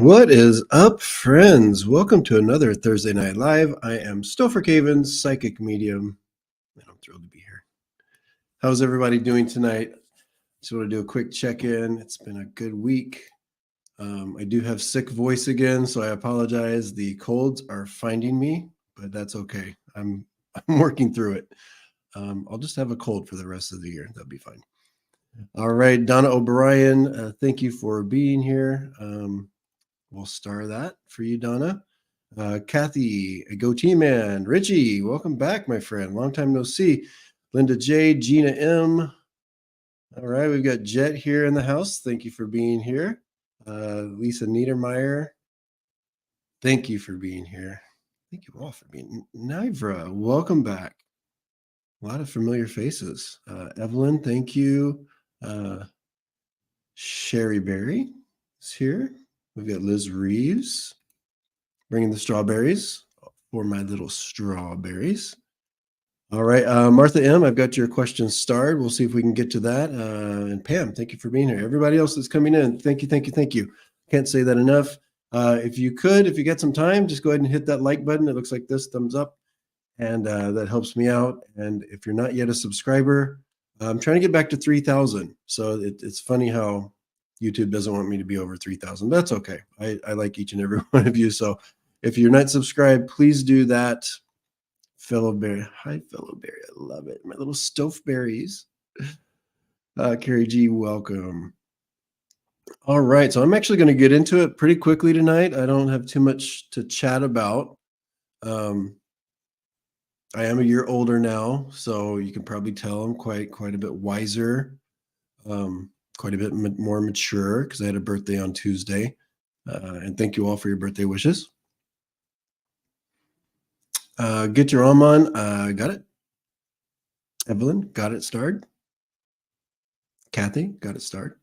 What is up, friends? Welcome to another Thursday Night Live. I am Stopher Cavins, psychic medium, and I'm thrilled to be here. How's everybody doing tonight? Just want to do a quick check-in. It's been a good week. I do have sick voice again, so I apologize. The colds are finding me, but that's okay. I'm working through it. I'll just have a cold for the rest of the year. That'll be fine. All right, Donna O'Brien, thank you for being here. We'll star that for you, Donna. Kathy, a goatee man. Richie, welcome back, my friend. Long time no see. Linda J, Gina M. All right, we've got Jet here in the house. Thank you for being here. Lisa Niedermeyer, thank you for being here. Thank you all for being. Nivra, welcome back. A lot of familiar faces. Evelyn, thank you. Sherry Berry is here. We've got Liz Reeves bringing the strawberries for my little strawberries. All right, Martha M., I've got your questions starred. We'll see if we can get to that. And Pam, thank you for being here. Everybody else that's coming in, thank you. Can't say that enough. If you get some time, just go ahead and hit that like button. It looks like this, thumbs up, and that helps me out. And if you're not yet a subscriber, I'm trying to get back to 3,000. So it's funny how YouTube doesn't want me to be over 3,000. That's okay. I like each and every one of you. So if you're not subscribed, please do that. Fellow Berry. Hi, Fellow Berry. I love it. My little Stoufberries. Carrie G, welcome. All right. So I'm actually going to get into it pretty quickly tonight. I don't have too much to chat about. I am a year older now, so you can probably tell I'm quite a bit wiser. Quite a bit more mature because I had a birthday on Tuesday. And thank you all for your birthday wishes. Get your arm on. Got it. Evelyn, got it started. Kathy, got it started.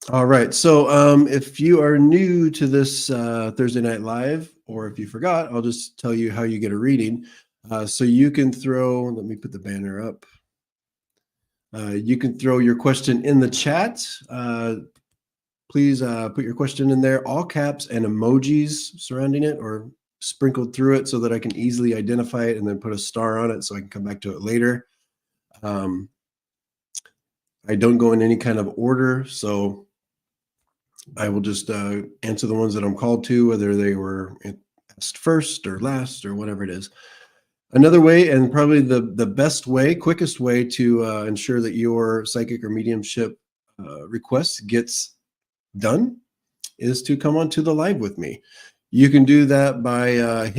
All right. So if you are new to this Thursday Night Live, or if you forgot, I'll just tell you how you get a reading. So you can let me put the banner up. You can throw your question in the chat. Please put your question in there, all caps and emojis surrounding it or sprinkled through it so that I can easily identify it and then put a star on it so I can come back to it later. I don't go in any kind of order, so I will just answer the ones that I'm called to, whether they were asked first or last or whatever it is. Another way, and probably the best way, quickest way to ensure that your psychic or mediumship request gets done is to come onto the live with me. You can do that by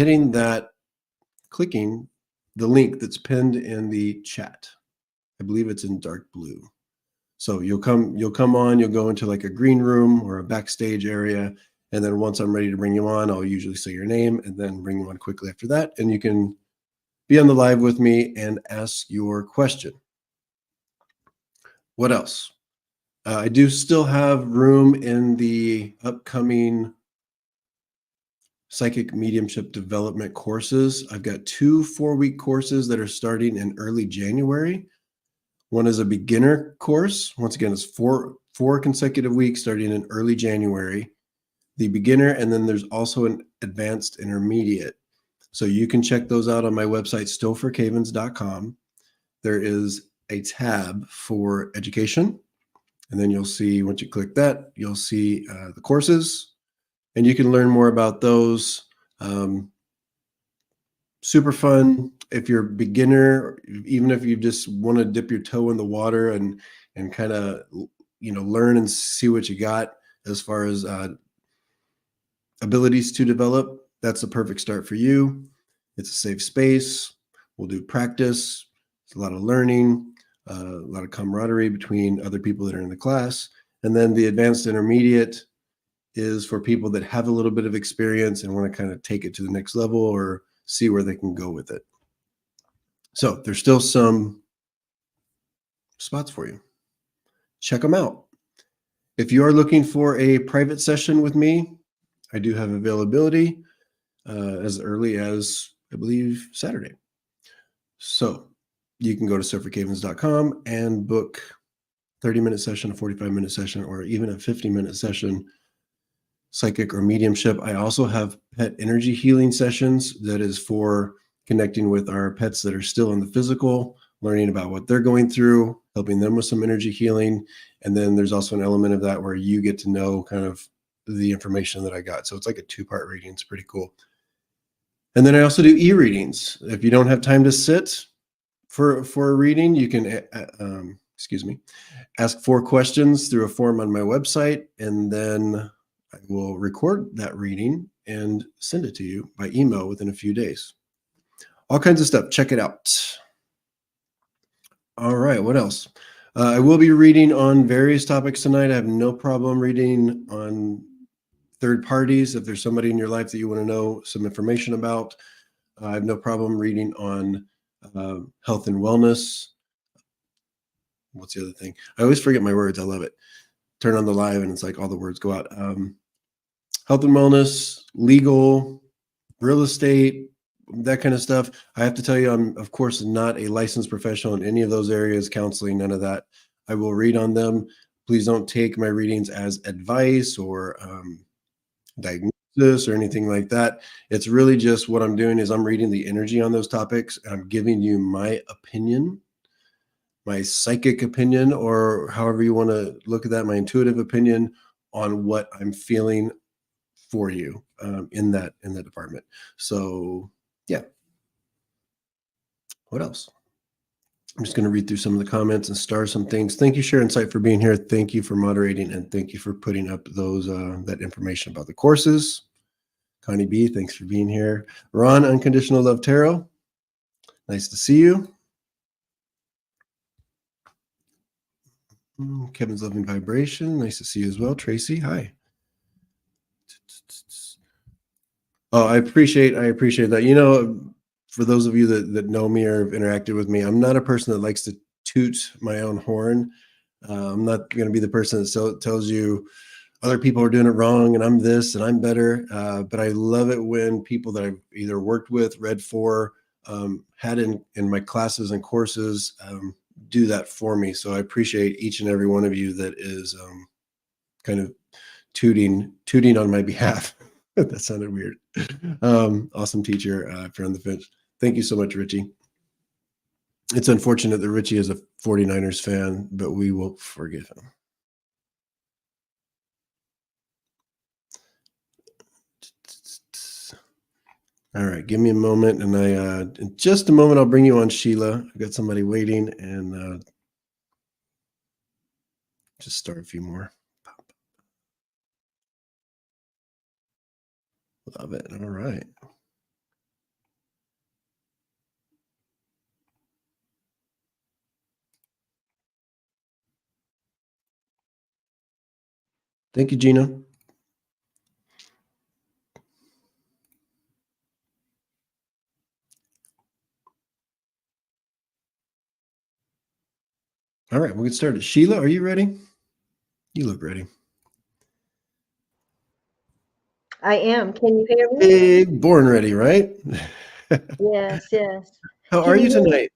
clicking the link that's pinned in the chat. I believe it's in dark blue. So you'll come on, you'll go into like a green room or a backstage area. And then once I'm ready to bring you on, I'll usually say your name and then bring you on quickly after that. And you can be on the live with me and ask your question. What else? I do still have room in the upcoming psychic mediumship development courses. I've got 2 4-week courses that are starting in early January. One is a beginner course. Once again, it's four consecutive weeks starting in early January. The beginner, and then there's also an advanced intermediate. So you can check those out on my website, stophercavins.com. There is a tab for education. And then you'll see, once you click that, you'll see the courses. And you can learn more about those. Super fun. If you're a beginner, even if you just want to dip your toe in the water and kind of, learn and see what you got as far as abilities to develop, that's the perfect start for you. It's a safe space. We'll do practice. It's a lot of learning, a lot of camaraderie between other people that are in the class. And then the advanced intermediate is for people that have a little bit of experience and want to kind of take it to the next level or see where they can go with it. So there's still some spots for you. Check them out. If you are looking for a private session with me, I do have availability as early as, I believe, Saturday. So you can go to stophercavins.com and book 30-minute session, a 45-minute session, or even a 50-minute session psychic or mediumship. I also have pet energy healing sessions that is for connecting with our pets that are still in the physical, learning about what they're going through, helping them with some energy healing. And then there's also an element of that where you get to know kind of the information that I got. So it's like a 2-part reading. It's pretty cool. And then I also do e-readings. If you don't have time to sit for a reading, you can, ask 4 questions through a form on my website, and then I will record that reading and send it to you by email within a few days. All kinds of stuff. Check it out. All right. What else? I will be reading on various topics tonight. I have no problem reading on third parties. If there's somebody in your life that you want to know some information about, I have no problem reading on health and wellness. What's the other thing? I always forget my words. I love it. Turn on the live and it's like all the words go out. Health and wellness, legal, real estate, that kind of stuff. I have to tell you, I'm of course not a licensed professional in any of those areas, counseling, none of that. I will read on them. Please don't take my readings as advice or diagnosis or anything like that. It's really just what I'm doing is I'm reading the energy on those topics and I'm giving you my opinion, my psychic opinion, or however you want to look at that, my intuitive opinion on what I'm feeling for you in that department. So yeah. What else? I'm just going to read through some of the comments and star some things. Thank you, Share Insight, for being here. Thank you for moderating, and thank you for putting up those that information about the courses. Connie B, thanks for being here. Ron, Unconditional Love Tarot, nice to see you. Kevin's Loving Vibration, nice to see you as well. Tracy, hi. Oh, I appreciate that. You know, for those of you that know me or have interacted with me, I'm not a person that likes to toot my own horn. I'm not going to be the person that tells you other people are doing it wrong and I'm this and I'm better. But I love it when people that I've either worked with, read for, had in my classes and courses do that for me. So I appreciate each and every one of you that is kind of tooting on my behalf. That sounded weird. Awesome teacher, if you're on the fence. Thank you so much, Richie. It's unfortunate that Richie is a 49ers fan, but we will forgive him. All right, give me a moment, and in just a moment, I'll bring you on, Sheila. I've got somebody waiting, and just start a few more. Love it. All right. Thank you, Gina. All right, we'll get started. Sheila, are you ready? You look ready. I am. Can you hear me? Hey, born ready, right? Yes, yes. How Can are you hear me? tonight?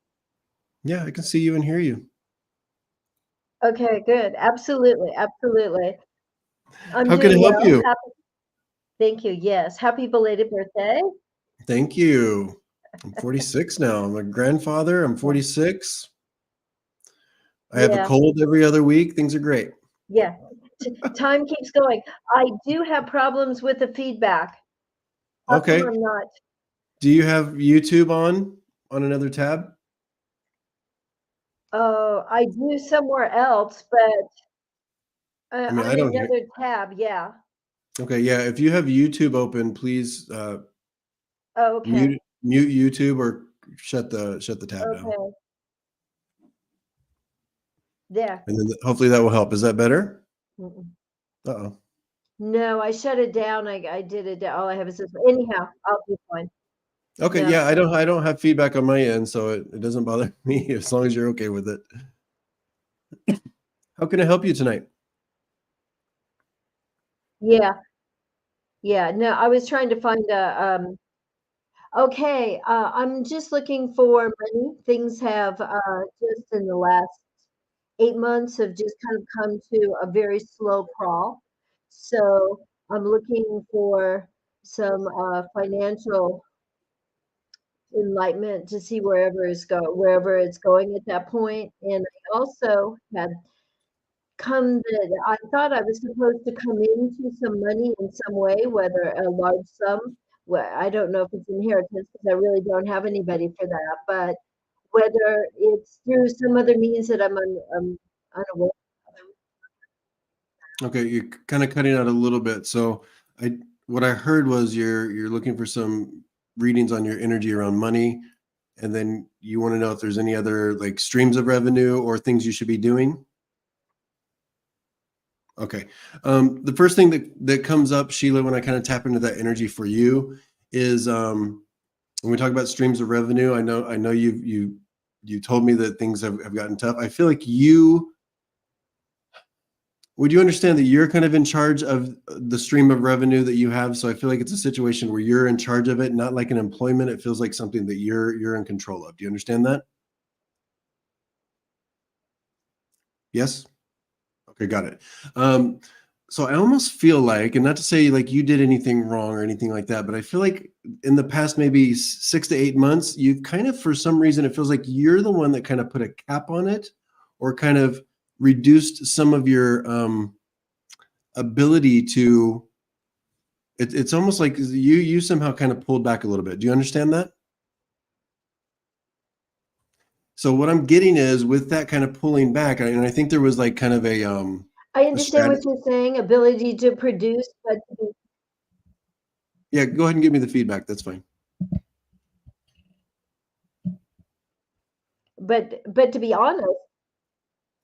Yeah, I can see you and hear you. Okay, good. Absolutely, absolutely. I'm How can I doing help well. you? Thank you. Yes. Happy belated birthday. Thank you. I'm 46 now. I'm a grandfather. I'm 46. I have a Yeah, cold every other week. Things are great. yeah. Time keeps going. I do have problems with the feedback. How come Okay. I'm not? Do you have YouTube on another tab? Oh, I do somewhere else, but I mean, I on don't hear. another tab. Yeah. Okay, yeah. If you have YouTube open, please Oh, okay. mute YouTube or shut the tab down, Okay. There. and then hopefully that will help. Is that better? Mm-mm. Uh-oh. No, I shut it down. I did it. All I have is this. Anyhow, I'll be fine. Okay, No. yeah. I don't have feedback on my end, so it doesn't bother me as long as you're okay with it. How can I help you tonight? Yeah. Yeah. No, I was trying to find okay, I'm just looking for money. Things have just in the last 8 months have just kind of come to a very slow crawl. So I'm looking for some financial enlightenment to see wherever it's going at that point. And I also had come that I thought I was supposed to come into some money in some way, whether a large sum. Well, I don't know if it's inheritance because I really don't have anybody for that, but whether it's through some other means that I'm unaware. Okay, you're kind of cutting out a little bit. So what I heard was you're looking for some readings on your energy around money, and then you want to know if there's any other like streams of revenue or things you should be doing. Okay. The first thing that comes up, Sheila, when I kind of tap into that energy for you is when we talk about streams of revenue. I know you told me that things have gotten tough. I feel like would you understand that you're kind of in charge of the stream of revenue that you have? So I feel like it's a situation where you're in charge of it, not like an employment. It feels like something that you're in control of. Do you understand that? Yes? Okay, got it. So I almost feel like, and not to say like you did anything wrong or anything like that, but I feel like in the past maybe 6 to 8 months, you've kind of, for some reason, it feels like you're the one that kind of put a cap on it or kind of reduced some of your ability to. It's almost like you somehow kind of pulled back a little bit. Do you understand that? So what I'm getting is with that kind of pulling back, and I think there was like kind of I a understand strategy. what you're saying, ability to produce, Yeah, go ahead and give me the feedback. That's fine. but to be honest,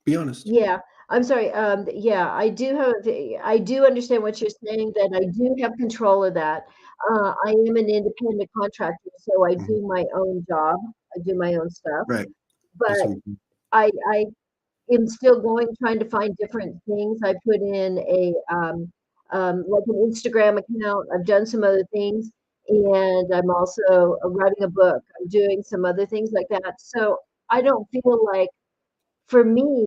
Be honest. yeah, I'm sorry. Yeah, I do understand what you're saying, that I do have control of that. I am an independent contractor, so I Mhm. do my own job. I do my own stuff, Right. That's but what I am still trying to find different things. I put in like an Instagram account. I've done some other things, and I'm also writing a book. I'm doing some other things like that. So I don't feel like, for me,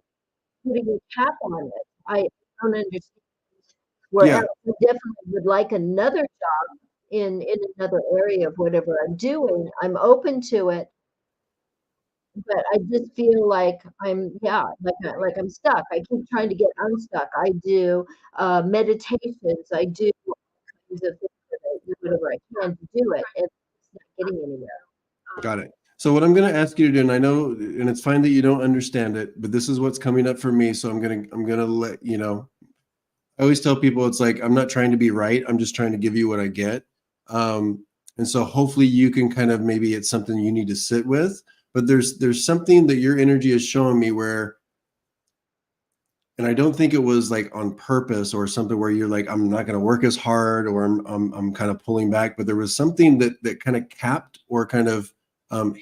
putting a cap on it. I don't understand where Yeah, else. I definitely would like another job in another area of whatever I'm doing. I'm open to it, but I just feel like like I'm stuck. I keep trying to get unstuck. I do meditations. I do all kinds of things that I do whatever I can to do it, and it's not getting anywhere. got it. So what I'm going to ask you to do, and I know, and it's fine that you don't understand it, but this is what's coming up for me. So I'm gonna let you know. I always tell people it's like I'm not trying to be right. I'm just trying to give you what I get. And so hopefully you can kind of, maybe it's something you need to sit with. But there's something that your energy is showing me where, and I don't think it was like on purpose or something where you're like, I'm not going to work as hard, or I'm kind of pulling back, but there was something that kind of capped or kind of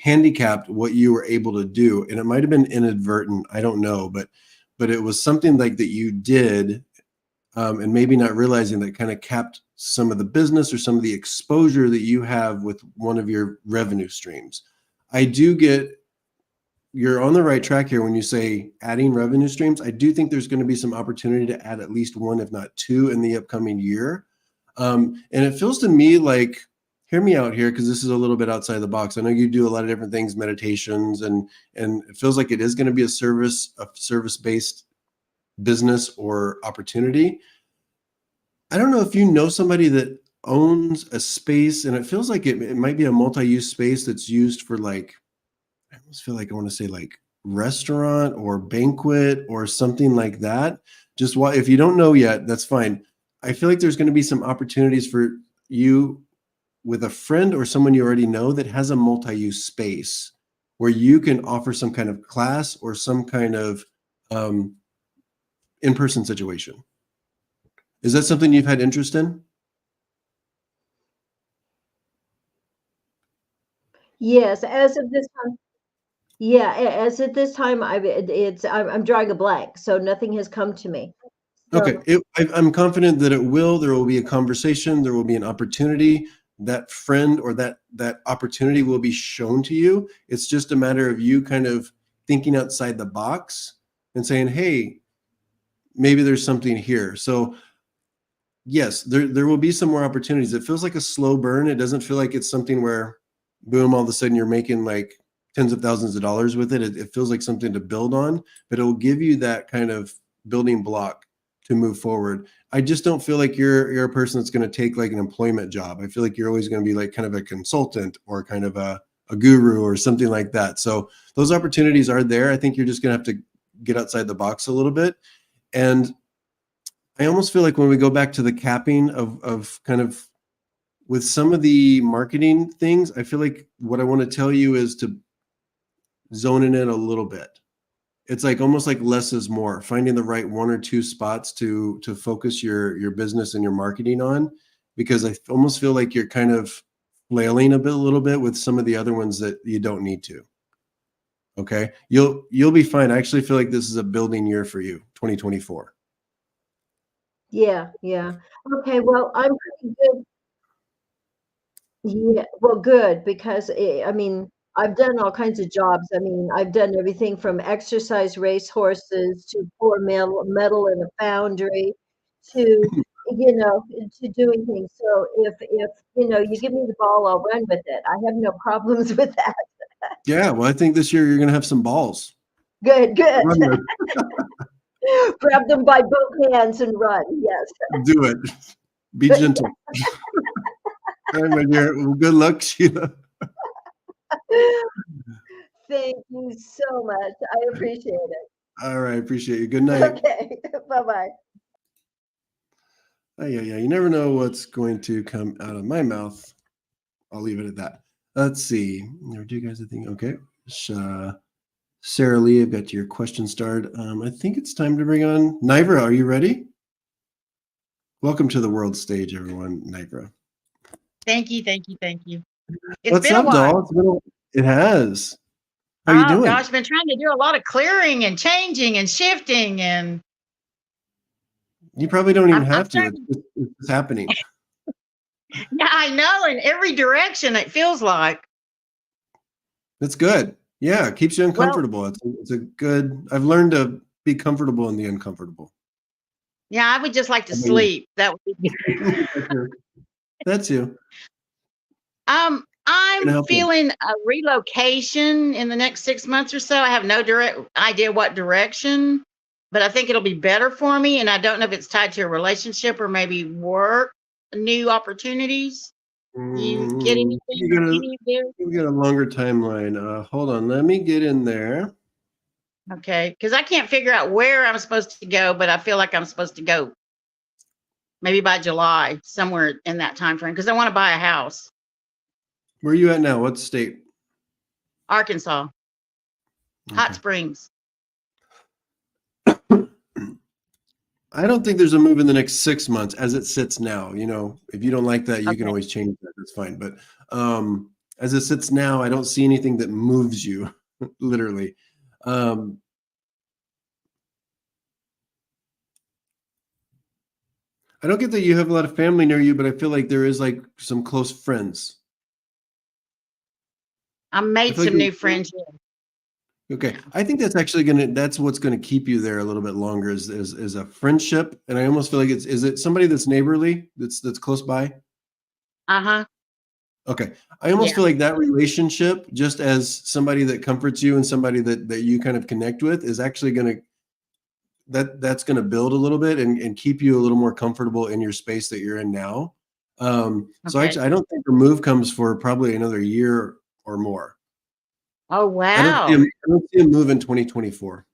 handicapped what you were able to do. And it might have been inadvertent. I don't know, but it was something like that you did, and maybe not realizing that kind of capped some of the business or some of the exposure that you have with one of your revenue streams. I do get, you're on the right track here when you say adding revenue streams. I do think there's going to be some opportunity to add at least one, if not two, in the upcoming year. And it feels to me like, hear me out here, because this is a little bit outside the box. I know you do a lot of different things, meditations, and it feels like it is going to be a service-based business or opportunity. I don't know if you know somebody that owns a space, and it feels like it might be a multi-use space that's used for like, I almost feel like I want to say like restaurant or banquet or something like that. Just why, if you don't know yet, that's fine. I feel like there's going to be some opportunities for you with a friend or someone you already know that has a multi-use space where you can offer some kind of class or some kind of um, in-person situation. Is that something you've had interest in? Yes, as of this time. Yeah, as at this time, I'm drawing a blank, so nothing has come to me. Okay, So I'm confident that it will. There will be a conversation. There will be an opportunity. That friend or that opportunity will be shown to you. It's just a matter of you kind of thinking outside the box and saying, "Hey, maybe there's something here." So yes, there will be some more opportunities. It feels like a slow burn. It doesn't feel like it's something where boom, all of a sudden you're making like tens of thousands of dollars with it. It feels like something to build on, but it will give you that kind of building block to move forward. I just don't feel like you're a person that's going to take like an employment job. I feel like you're always going to be like kind of a consultant or kind of a guru or something like that. So those opportunities are there. I think you're just going to have to get outside the box a little bit. And I almost feel like when we go back to the capping of kind of with some of the marketing things, I feel like what I want to tell you is to zone in it a little bit. It's like almost like less is more, finding the right one or two spots to focus your business and your marketing on, because I almost feel like you're kind of flailing a little bit with some of the other ones that you don't need to. Okay. You'll be fine. I actually feel like this is a building year for you, 2024. Yeah, yeah. Okay, well, I'm pretty good. Yeah, well, good, because I mean, I've done all kinds of jobs. I mean, I've done everything from exercise race horses to pour metal in a foundry to, to doing things. So if you give me the ball, I'll run with it. I have no problems with that. Yeah. Well, I think this year you're going to have some balls. Good, good. Run with Grab them by both hands and run. Yes. it. Do it. Be gentle. All right, my dear. Well, good luck, Sheila. Thank you so much. I appreciate it. All right. Appreciate you. Good night. Okay. Bye-bye. Oh, yeah. You never know what's going to come out of my mouth. I'll leave it at that. Let's see. Do you guys think? Okay. Sarah Lee, I've got your question started. I think it's time to bring on Nivra. Are you ready? Welcome to the world stage, everyone. Nivra. Thank you. It's What's been up, a while. doll? It has. How are you doing? Gosh, I've been trying to do a lot of clearing and changing and shifting, and You probably don't even I'm have to. trying. It's happening. Yeah, I know, in every direction it feels like. It's good. Yeah, it keeps you Well, uncomfortable. It's a good. I've learned to be comfortable in the uncomfortable. yeah, I would just like to How about you? sleep. That would be good. That's you. Can I I'm help you? feeling a relocation in the next 6 months or so. I have no direct idea what direction, but I think it'll be better for me. And I don't know if it's tied to a relationship or maybe work, new opportunities. You get anything? You got a longer timeline. Hold on. Let me get in there. Okay, because I can't figure out where I'm supposed to go, but I feel like I'm supposed to go maybe by July, somewhere in that time frame, because I want to buy a house. Where are you at now? What state? Arkansas, Hot Okay. Springs. I don't think there's a move in the next 6 months as it sits now. If you don't like that, you can Okay. always change that. That's fine. But as it sits now, I don't see anything that moves you, literally. I don't get that you have a lot of family near you, but I feel like there is like some close friends. I I made feel like some new friends. okay. I think that's actually that's what's gonna keep you there a little bit longer is a friendship. And I almost feel like is it somebody that's neighborly, that's close by? Uh-huh. Okay. I almost Yeah. feel like that relationship, just as somebody that comforts you and somebody that you kind of connect with, is actually that's gonna build a little bit and keep you a little more comfortable in your space that you're in now. So Okay. actually I don't think the move comes for probably another year or more. Oh, I don't wow. see a move in 2024.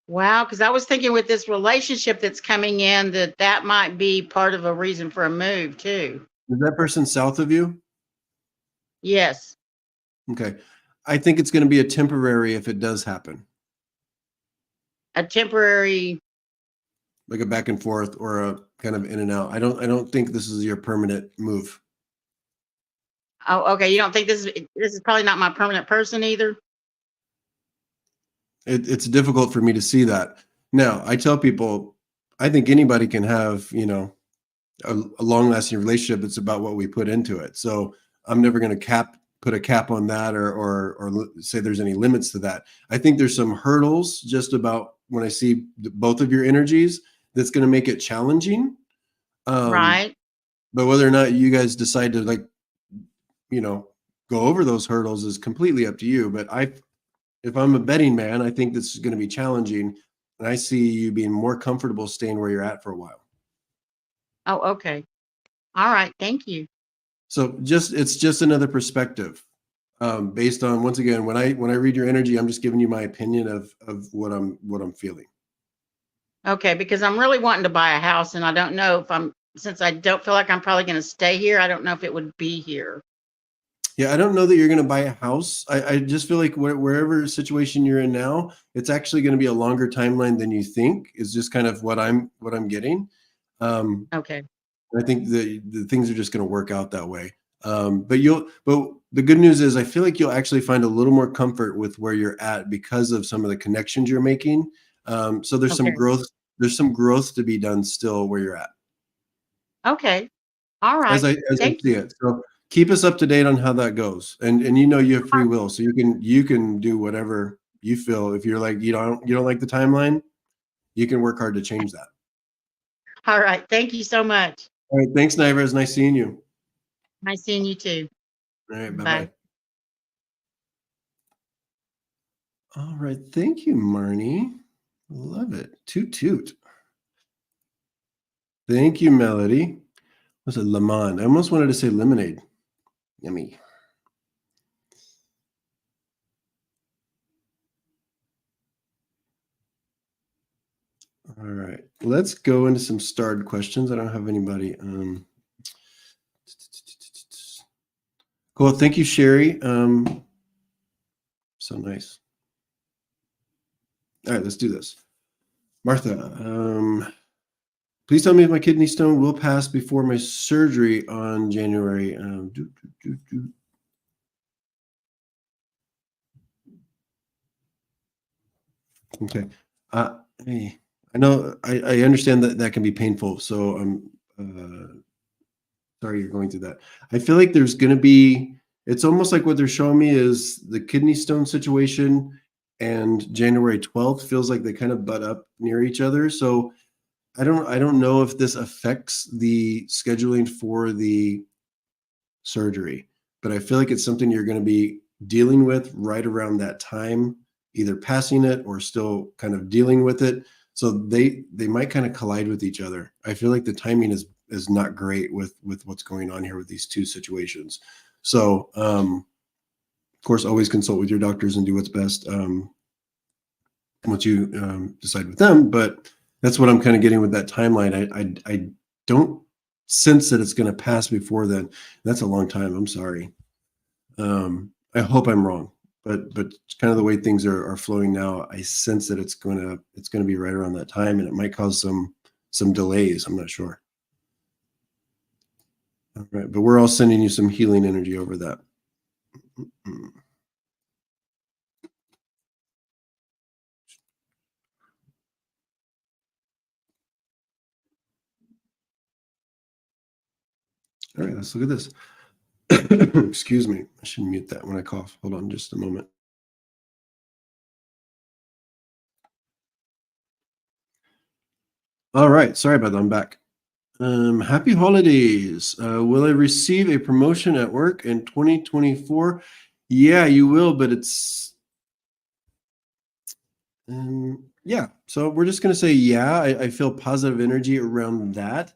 Wow, because I was thinking with this relationship that's coming in that might be part of a reason for a move too. Is that person south of you? Yes. Okay. I think it's going to be a temporary if it does happen, A temporary. like a back and forth or a kind of in and out. I don't think this is your permanent move. Oh, okay. You don't think this is probably not my permanent person either? It's difficult for me to see that. Now, I tell people, I think anybody can have, a long-lasting relationship. It's about what we put into it. So I'm never going to put a cap on that or say there's any limits to that. I think there's some hurdles just about when I see both of your energies that's going to make it challenging. Right. But whether or not you guys decide to like, go over those hurdles is completely up to you. But if I'm a betting man, I think this is going to be challenging, and I see you being more comfortable staying where you're at for a while. Oh, okay. All right. Thank you. So it's just another perspective, based on, once again, when I read your energy, I'm just giving you my opinion of what I'm feeling. Okay, because I'm really wanting to buy a house, and I don't know if since I don't feel like I'm probably going to stay here, I don't know if it would be here. Yeah, I don't know that you're going to buy a house. I just feel like wherever situation you're in now, it's actually going to be a longer timeline than you think. Is just kind of what I'm getting. Okay. I think the things are just going to work out that way. But the good news is I feel like you'll actually find a little more comfort with where you're at because of some of the connections you're making. So there's some Okay. growth. There's some growth to be done still where you're at. Okay. All As right. I Thank see you. it. So keep us up to date on how that goes. And you have free will, so you can do whatever you feel. If you're like you don't like the timeline, you can work hard to change that. All right. Thank you so much. All right, thanks, Niver. It's nice seeing you. Nice seeing you too. All right, bye Bye. bye. All right, thank you, Marnie. Love it. Toot toot. Thank you, Melody. Was it lemon? I almost wanted to say lemonade. Yummy. All right, let's go into some starred questions. I don't have anybody. Cool. Thank you, Sherry. So nice. All right, let's do this. Martha, please tell me if my kidney stone will pass before my surgery on January. Okay. Hey, I know I understand that can be painful. So I'm sorry you're going through that. I feel like there's going to be, it's almost like what they're showing me is the kidney stone situation and January 12th feels like they kind of butt up near each other. So I don't know if this affects the scheduling for the surgery, but I feel like it's something you're going to be dealing with right around that time, either passing it or still kind of dealing with it. So they might kind of collide with each other. I feel like the timing is not great with what's going on here with these two situations. So of course, always consult with your doctors and do what's best once you decide with them. But that's what I'm kind of getting with that timeline. I don't sense that it's going to pass before then. That's a long time. I'm sorry. I hope I'm wrong, but kind of the way things are flowing now, I sense that it's going to be right around that time, and it might cause some delays. I'm not sure. All right, but we're all sending you some healing energy over that. All right, let's look at this. Excuse me. I should mute that when I cough. Hold on just a moment. All right. Sorry about that. I'm back. Happy holidays. Will I receive a promotion at work in 2024? Yeah, you will, but it's yeah. So we're just going to say yeah. I feel positive energy around that.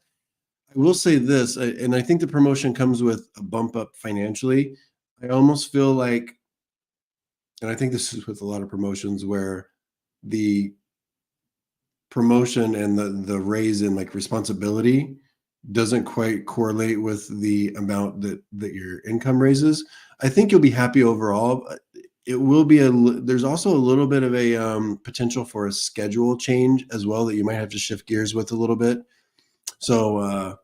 I will say this, and I think the promotion comes with a bump up financially. I almost feel like, and I think this is with a lot of promotions where the promotion and the raise in like responsibility doesn't quite correlate with the amount that your income raises. I think you'll be happy overall. It will be there's also a little bit of a potential for a schedule change as well that you might have to shift gears with a little bit. So I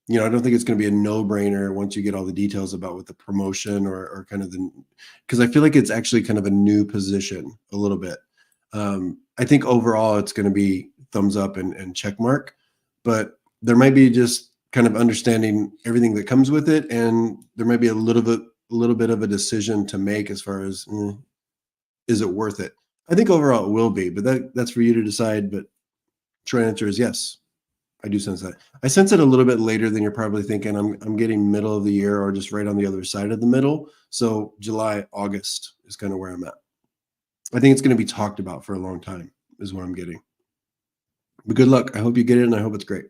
don't think it's going to be a no-brainer once you get all the details about what the promotion or kind of because I feel like it's actually kind of a new position a little bit. I think overall it's going to be thumbs up and check mark, but there might be just kind of understanding everything that comes with it, and there might be a little bit of a decision to make as far as is it worth it. I think overall it will be, but that's for you to decide. But short answer is yes. I do sense that. I sense it a little bit later than you're probably thinking. I'm getting middle of the year or just right on the other side of the middle. So July, August is kind of where I'm at. I think it's going to be talked about for a long time is what I'm getting. But good luck. I hope you get it, and I hope it's great.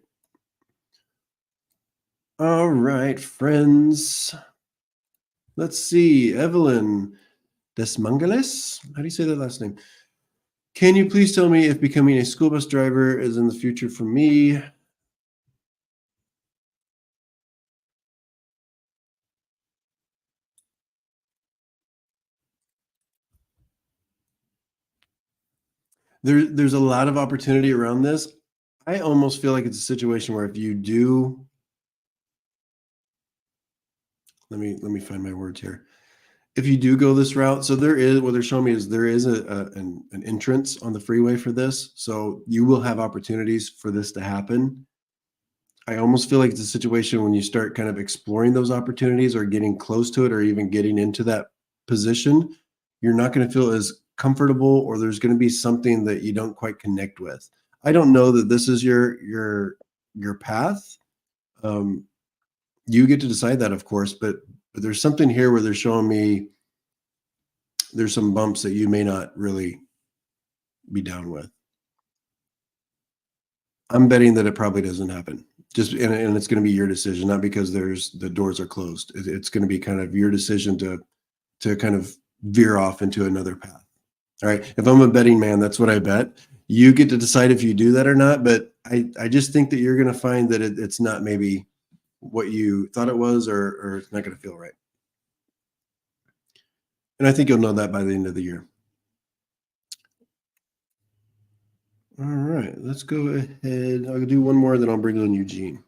All right, friends. Let's see. Evelyn Desmangales. How do you say that last name? Can you please tell me if becoming a school bus driver is in the future for me? There's a lot of opportunity around this. I almost feel like it's a situation where if you do, let me find my words here. If you do go this route, so there is, what they're showing me is there is an entrance on the freeway for this. So you will have opportunities for this to happen. I almost feel like it's a situation when you start kind of exploring those opportunities or getting close to it or even getting into that position, you're not going to feel as comfortable, or there's going to be something that you don't quite connect with. I don't know that this is your path. You get to decide that, of course, but there's something here where they're showing me there's some bumps that you may not really be down with. I'm betting that it probably doesn't happen. Just and it's going to be your decision, not because the doors are closed. It's going to be kind of your decision to kind of veer off into another path. All right. If I'm a betting man, that's what I bet. You get to decide if you do that or not. But I just think that you're going to find that it's not maybe what you thought it was, or it's not going to feel right. And I think you'll know that by the end of the year. All right, let's go ahead. I'll do one more, then I'll bring on Eugene.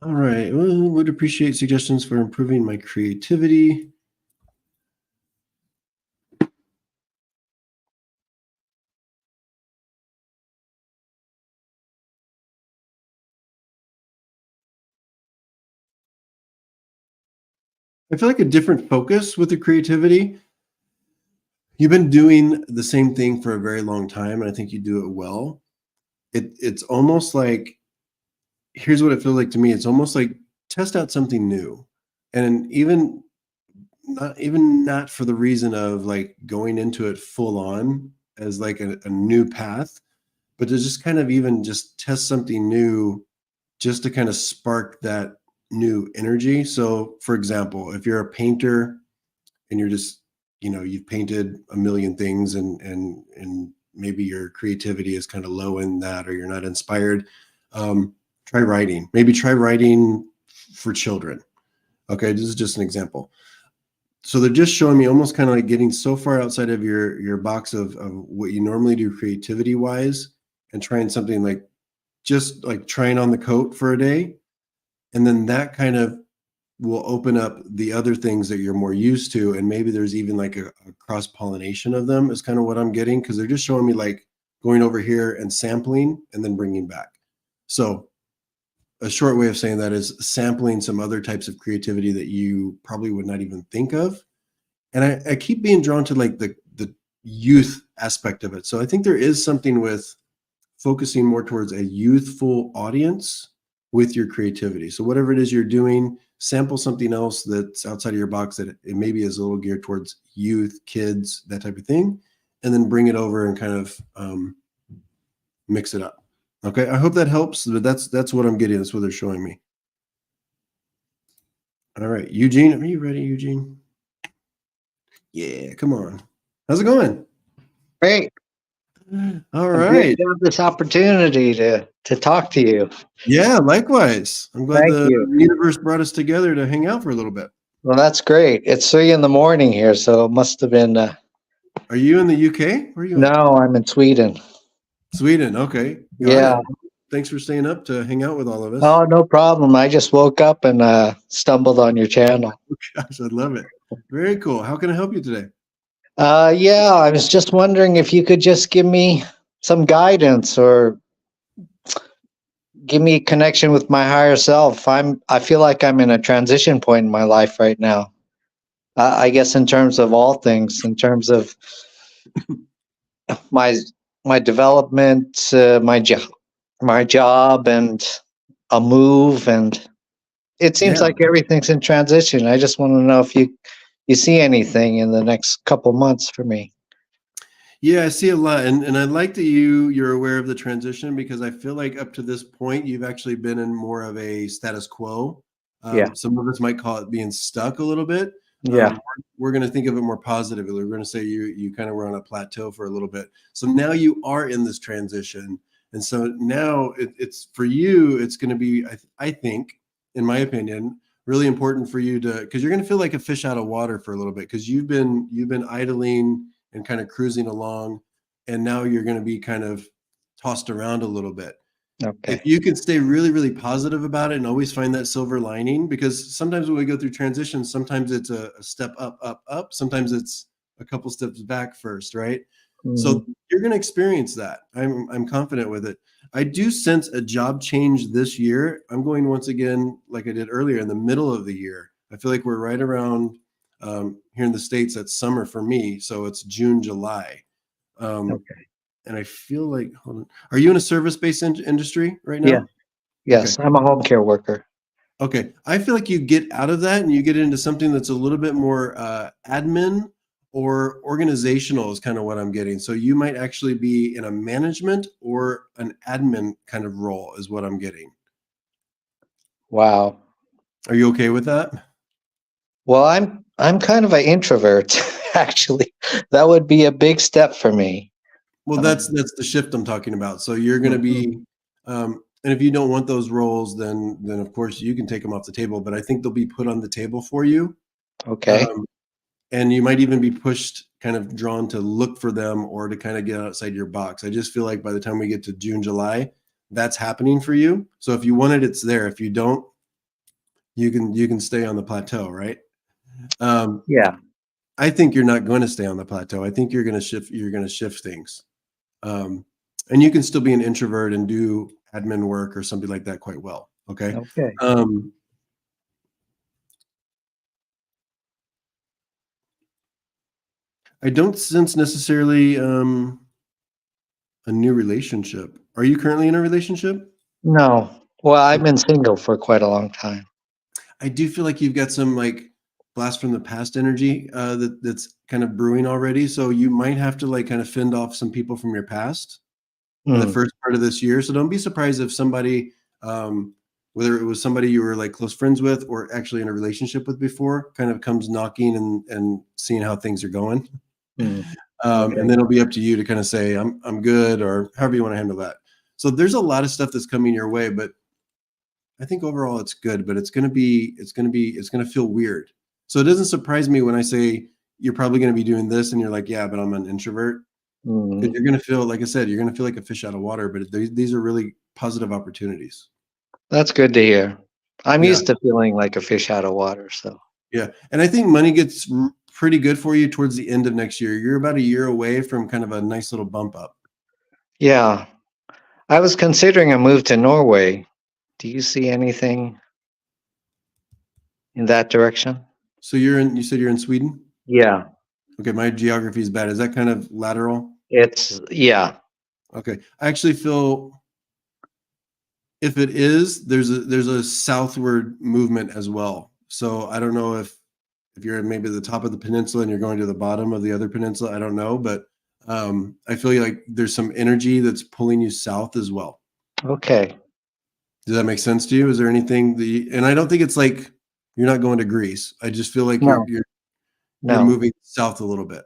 All right, well, would appreciate suggestions for improving my creativity. I feel like a different focus with the creativity. You've been doing the same thing for a very long time, and I think you do it well. It's almost like, here's what it feels like to me. It's almost like test out something new, and even not for the reason of like going into it full on as like a new path, but to just kind of even just test something new, just to kind of spark that new energy. So for example, if you're a painter and you're just, you've painted a million things and maybe your creativity is kind of low in that, or you're not inspired, try writing. Maybe try writing for children. Okay, this is just an example. So they're just showing me almost kind of like getting so far outside of your box of what you normally do creativity wise, and trying something like just like trying on the coat for a day. And then that kind of will open up the other things that you're more used to. And maybe there's even like a cross-pollination of them is kind of what I'm getting, because they're just showing me like going over here and sampling and then bringing back. So a short way of saying that is sampling some other types of creativity that you probably would not even think of. And I keep being drawn to like the youth aspect of it. So I think there is something with focusing more towards a youthful audience with your creativity. So whatever it is you're doing, sample something else that's outside of your box that it maybe is a little geared towards youth, kids, that type of thing, and then bring it over and kind of mix it up. Okay, I hope that helps, but that's what I'm getting. That's what they're showing me. All right, Eugene, are you ready, Eugene? Yeah, come on. How's it going? Great. All right. To have this opportunity to talk to you. Yeah, likewise. I'm glad Thank the you. universe brought us together to hang out for a little bit. Well, that's great. It's 3 a.m. here, so it must have been. Are you in the UK? Where are you? No, I'm in Sweden. Sweden. Okay. Got Yeah. it. Thanks for staying up to hang out with all of us. Oh, no problem. I just woke up and stumbled on your channel. Gosh, I love it. Very cool. How can I help you today? Yeah, I was just wondering if you could just give me some guidance or give me a connection with my higher self. I feel like I'm in a transition point in my life right now. I guess in terms of all things, in terms of my my development, my job, and a move, and it seems Yeah. like everything's in transition. I just want to know if you see anything in the next couple months for me. Yeah, I see a lot, and I like that you're aware of the transition, because I feel like up to this point you've actually been in more of a status quo. Yeah. Some of us might call it being stuck a little bit. Yeah. We're going to think of it more positively. We're going to say you kind of were on a plateau for a little bit. So now you are in this transition, and so now it's for you. It's going to be, I think, in my opinion, really important for you to, because you're going to feel like a fish out of water for a little bit, because you've been idling and kind of cruising along, and now you're going to be kind of tossed around a little bit. Okay. If you can stay really, really positive about it and always find that silver lining, because sometimes when we go through transitions, sometimes it's a step up, up, up. Sometimes it's a couple steps back first, right? So you're going to experience that. I'm confident with it. I do sense a job change this year. I'm going once again, like I did earlier, in the middle of the year. I feel like we're right around here in the States. That's summer for me, so it's June, July. Okay. And I feel like, hold on, are you in a service-based industry right now? Yeah. Yes, Okay. I'm a home care worker. Okay. I feel like you get out of that and you get into something that's a little bit more admin or organizational is kind of what I'm getting. So you might actually be in a management or an admin kind of role is what I'm getting. Wow. Are you okay with that? Well, I'm kind of an introvert, actually. That would be a big step for me. Well, that's the shift I'm talking about. So you're going to be, and if you don't want those roles, then of course you can take them off the table. But I think they'll be put on the table for you, Okay. and you might even be pushed, kind of drawn to look for them or to kind of get outside your box. I just feel like by the time we get to June, July, that's happening for you. So if you want it, it's there. If you don't, you can stay on the plateau, right? Yeah. I think you're not going to stay on the plateau. I think you're going to shift. You're going to shift things. And you can still be an introvert and do admin work or something like that quite well. Okay. Okay. I don't sense necessarily a new relationship. Are you currently in a relationship? No. Well, I've been single for quite a long time. I do feel like you've got some like blast from the past energy that's kind of brewing already. So you might have to like kind of fend off some people from your past in the first part of this year. So don't be surprised if somebody, whether it was somebody you were like close friends with or actually in a relationship with before, kind of comes knocking and seeing how things are going. Okay. And then it'll be up to you to kind of say, I'm good, or however you want to handle that. So there's a lot of stuff that's coming your way, but I think overall it's good, but it's going to feel weird. So it doesn't surprise me when I say you're probably going to be doing this and you're like, yeah, but I'm an introvert. Because you're going to feel, like I said, you're going to feel like a fish out of water, but these are really positive opportunities. That's good to hear. I'm Yeah. used to feeling like a fish out of water, so. Yeah. And I think money gets pretty good for you towards the end of next year. You're about a year away from kind of a nice little bump up. Yeah. I was considering a move to Norway. Do you see anything in that direction? So you said you're in Sweden? Yeah. Okay, my geography is bad. Is that kind of lateral? Yeah. Okay. I actually feel if it is, there's a southward movement as well. So I don't know if you're maybe at the top of the peninsula and you're going to the bottom of the other peninsula. I don't know, but I feel like there's some energy that's pulling you south as well. Okay. Does that make sense to you? Is there anything and I don't think it's like you're not going to Greece. I just feel like No. you're No. moving south a little bit.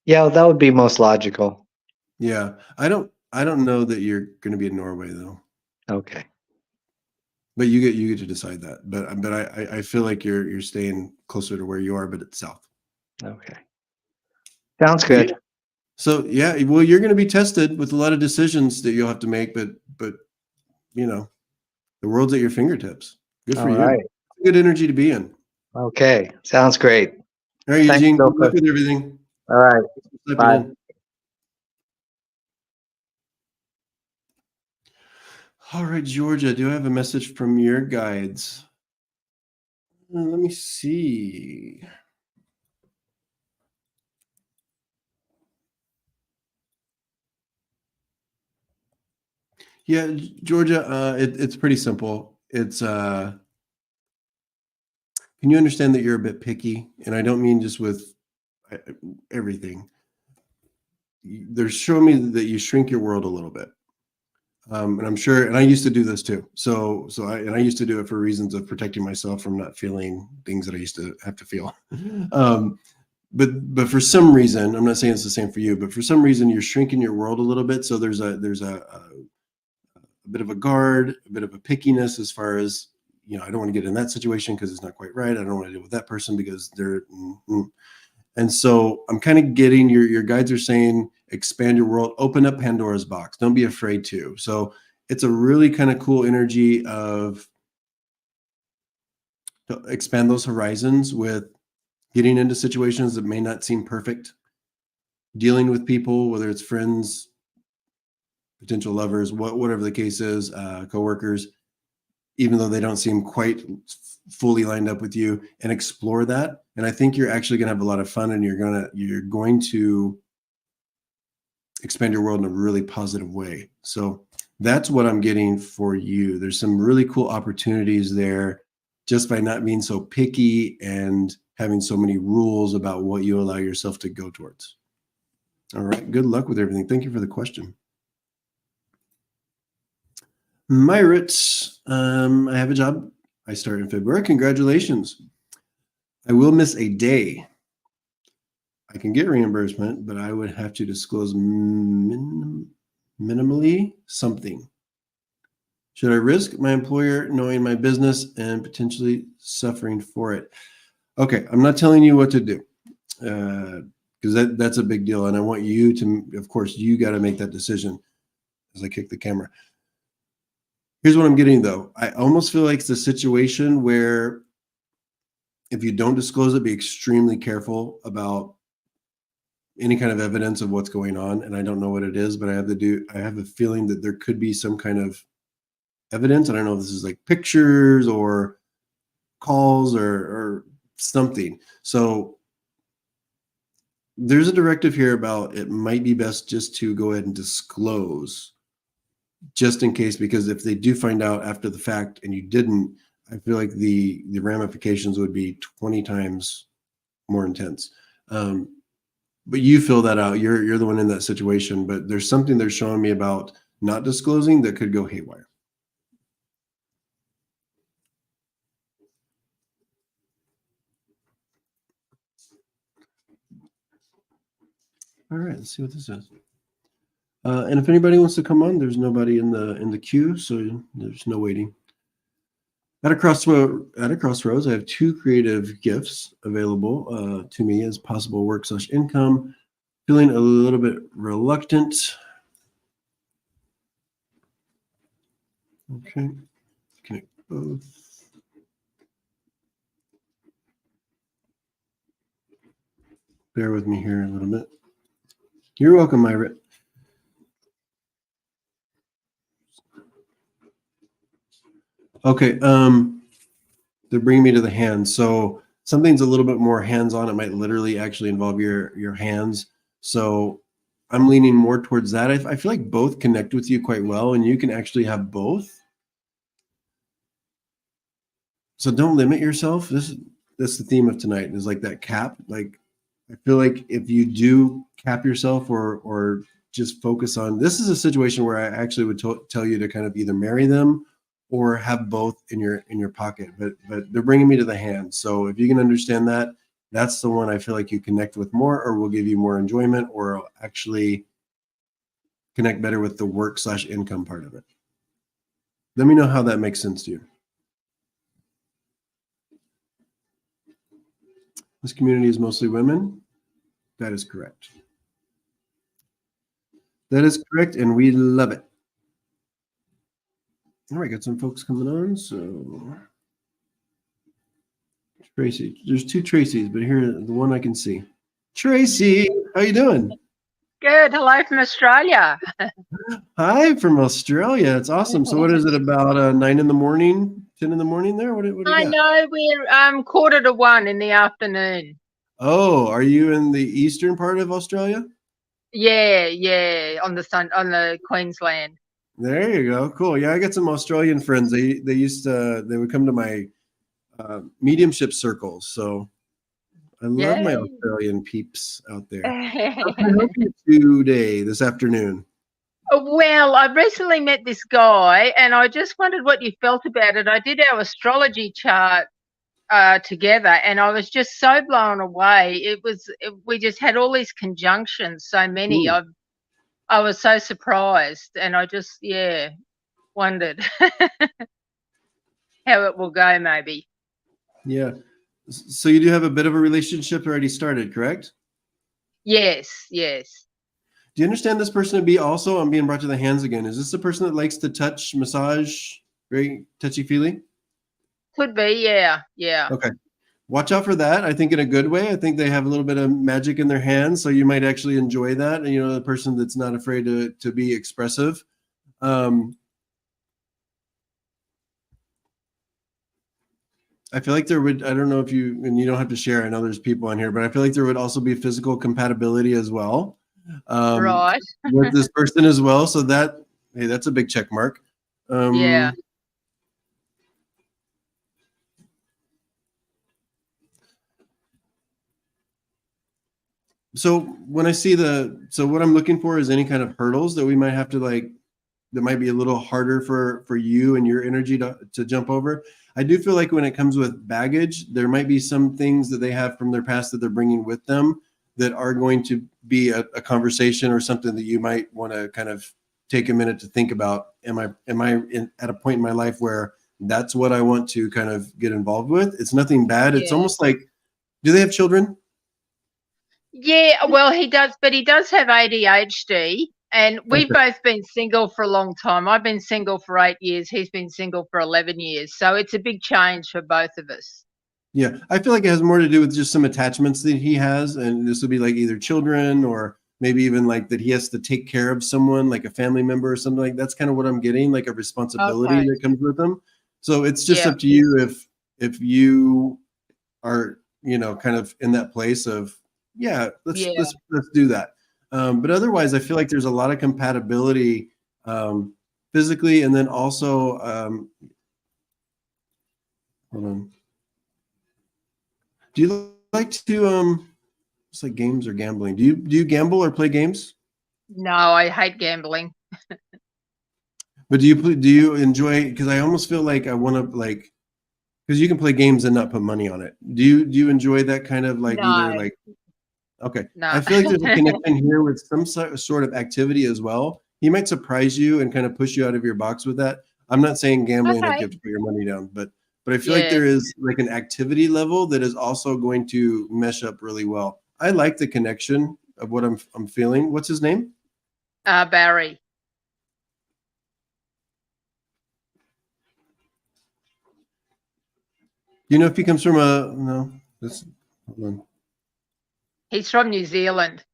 Yeah, that would be most logical. Yeah. I don't know that you're going to be in Norway though. Okay. But you get to decide that. But I feel like you're staying closer to where you are, but it's south. Okay. Sounds But good. yeah. So yeah, well, you're going to be tested with a lot of decisions that you'll have to make, but you know, the world's at your fingertips. Good for All you. right. Good energy to be in. Okay. Sounds great. All right, Thanks, Eugene. Good Stopher. luck with everything. All right. Slip it Bye. in. All right, Georgia, do I have a message from your guides? Let me see. Yeah, Georgia, it's pretty simple. It's can you understand that you're a bit picky? And I don't mean just with everything. They're showing me that you shrink your world a little bit. And I'm sure, and I used to do this too. I used to do it for reasons of protecting myself from not feeling things that I used to have to feel. But for some reason, I'm not saying it's the same for you, but for some reason you're shrinking your world a little bit. So there's a bit of a guard, a bit of a pickiness as far as, I don't want to get in that situation because it's not quite right. I don't want to deal with that person because they're. And so I'm kind of getting your guides are saying, expand your world, open up Pandora's box. Don't be afraid to. So it's a really kind of cool energy of to expand those horizons with getting into situations that may not seem perfect, dealing with people, whether it's friends, potential lovers, whatever the case is, coworkers, even though they don't seem quite fully lined up with you, and explore that. And I think you're actually going to have a lot of fun, and you're going to expand your world in a really positive way. So that's what I'm getting for you. There's some really cool opportunities there just by not being so picky and having so many rules about what you allow yourself to go towards. All right. Good luck with everything. Thank you for the question. Myrit, I have a job. I start in February. Congratulations. I will miss a day. I can get reimbursement, but I would have to disclose minimally something. Should I risk my employer knowing my business and potentially suffering for it? Okay, I'm not telling you what to do because that's a big deal. And I want you to, of course, you got to make that decision as I kick the camera. Here's what I'm getting, though. I almost feel like it's a situation where if you don't disclose it, be extremely careful about any kind of evidence of what's going on. And I don't know what it is, but I have a feeling that there could be some kind of evidence. I don't know if this is like pictures or calls or something. So there's a directive here about it might be best just to go ahead and disclose just in case, because if they do find out after the fact and you didn't, I feel like the ramifications would be 20 times more intense. But you fill that out. You're the one in that situation, but there's something they're showing me about not disclosing that could go haywire. All right, let's see what this is. And if anybody wants to come on, there's nobody in the queue, so there's no waiting. At a crossroads, I have two creative gifts available to me as possible work/income. Feeling a little bit reluctant. Okay, connect both. Bear with me here a little bit. You're welcome, Myra. Okay, they're bringing me to the hands. So something's a little bit more hands-on. It might literally actually involve your hands. So I'm leaning more towards that. I feel like both connect with you quite well, and you can actually have both. So don't limit yourself. That's the theme of tonight, is like that cap. Like, I feel like if you do cap yourself or just focus on, this is a situation where I actually would tell you to kind of either marry them or have both in your pocket. But they're bringing me to the hand. So if you can understand that, that's the one I feel like you connect with more, or will give you more enjoyment, or actually connect better with the work/income part of it. Let me know how that makes sense to you. This community is mostly women. That is correct. That is correct, and we love it. All right, got some folks coming on. So Tracy, there's two Tracys, but here the one I can see. Tracy, how you doing? Good. Hello from Australia. Hi from Australia. It's awesome. So what is it, about 9 in the morning, 10 in the morning there? What do you I got? know we're 1:45 in the afternoon. Oh, are you in the eastern part of Australia? Yeah, on the Queensland. There you go. Cool. Yeah, I got some Australian friends. They would come to my mediumship circles. So I love my Yay. Australian peeps out there. How can I help you today, this afternoon? Well, I recently met this guy, and I just wondered what you felt about it. I did our astrology chart together, and I was just so blown away. We just had all these conjunctions, so many. Ooh, I was so surprised, and I just wondered how it will go. Maybe. yeah. So you do have a bit of a relationship already started, correct? Yes. Do you understand this person to be also, I'm being brought to the hands again. Is this the person that likes to touch, massage, very touchy-feely? Could be. Yeah. Okay. Watch out for that. I think in a good way. I think they have a little bit of magic in their hands, so you might actually enjoy that. And, the person that's not afraid to be expressive. I feel like there would, I don't know if you, and you don't have to share, I know there's people on here, but I feel like there would also be physical compatibility as well. Right. With this person as well. So that's a big check mark. Yeah. So when I see what I'm looking for is any kind of hurdles that we might have to that might be a little harder for you and your energy to jump over. I do feel like when it comes with baggage, there might be some things that they have from their past that they're bringing with them that are going to be a conversation or something that you might want to kind of take a minute to think about. Am I at a point in my life where that's what I want to kind of get involved with? It's nothing bad. It's almost like, do they have children? Yeah, well, he does, but he does have ADHD, and we've Okay. both been single for a long time. I've been single for 8 years. He's been single for 11 years. So it's a big change for both of us. Yeah, I feel like it has more to do with just some attachments that he has, and this would be like either children or maybe even like that he has to take care of someone, like a family member or something like that's kind of what I'm getting, like a responsibility Okay. that comes with them. So it's just Yeah. up to you if you are, kind of in that place of, yeah, let's do that. But otherwise, I feel like there's a lot of compatibility physically, and then also, hold on. Do you like to it's like games or gambling? Do you gamble or play games? No, I hate gambling. But do you enjoy? Because I almost feel like I want to because you can play games and not put money on it. Do you enjoy that kind of No. either like? Okay, No. I feel like there's a connection here with some sort of activity as well. He might surprise you and kind of push you out of your box with that. I'm not saying gambling like you have to put your money down, but I feel like there is like an activity level that is also going to mesh up really well. I like the connection of what I'm feeling. What's his name? Barry. You know if he comes from hold on. He's from New Zealand.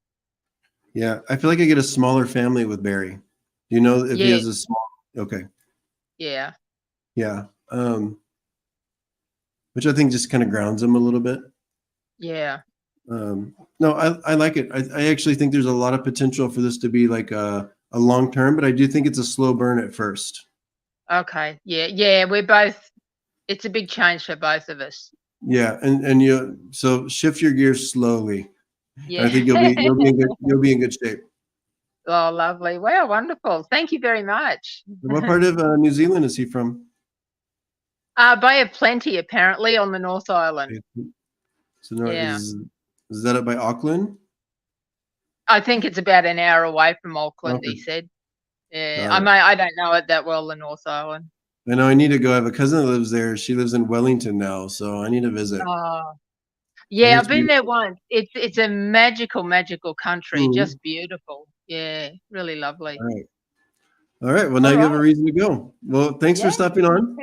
Yeah, I feel like I get a smaller family with Barry. Do you know if he has a small? Okay. Yeah. Yeah. Which I think just kind of grounds him a little bit. Yeah. No, I like it. I actually think there's a lot of potential for this to be like a long term, but I do think it's a slow burn at first. Okay. Yeah. We're both. It's a big change for both of us. Yeah, and so shift your gears slowly. Yeah. And I think you'll be in good shape. Oh, lovely. Wow, wonderful. Thank you very much. What part of New Zealand is he from? Bay of Plenty, apparently, on the North Island. So is that up by Auckland? I think it's about an hour away from Auckland, Okay. he said. Yeah, Got it. I don't know it that well, the North Island. I know I need to go. I have a cousin that lives there. She lives in Wellington now, so I need to visit. Oh, yeah, I've been beautiful. there once. It's a magical country, Mhm. just beautiful. Yeah, really lovely. All right. Well, now you have a reason to go. Well, thanks for Yeah. stopping on.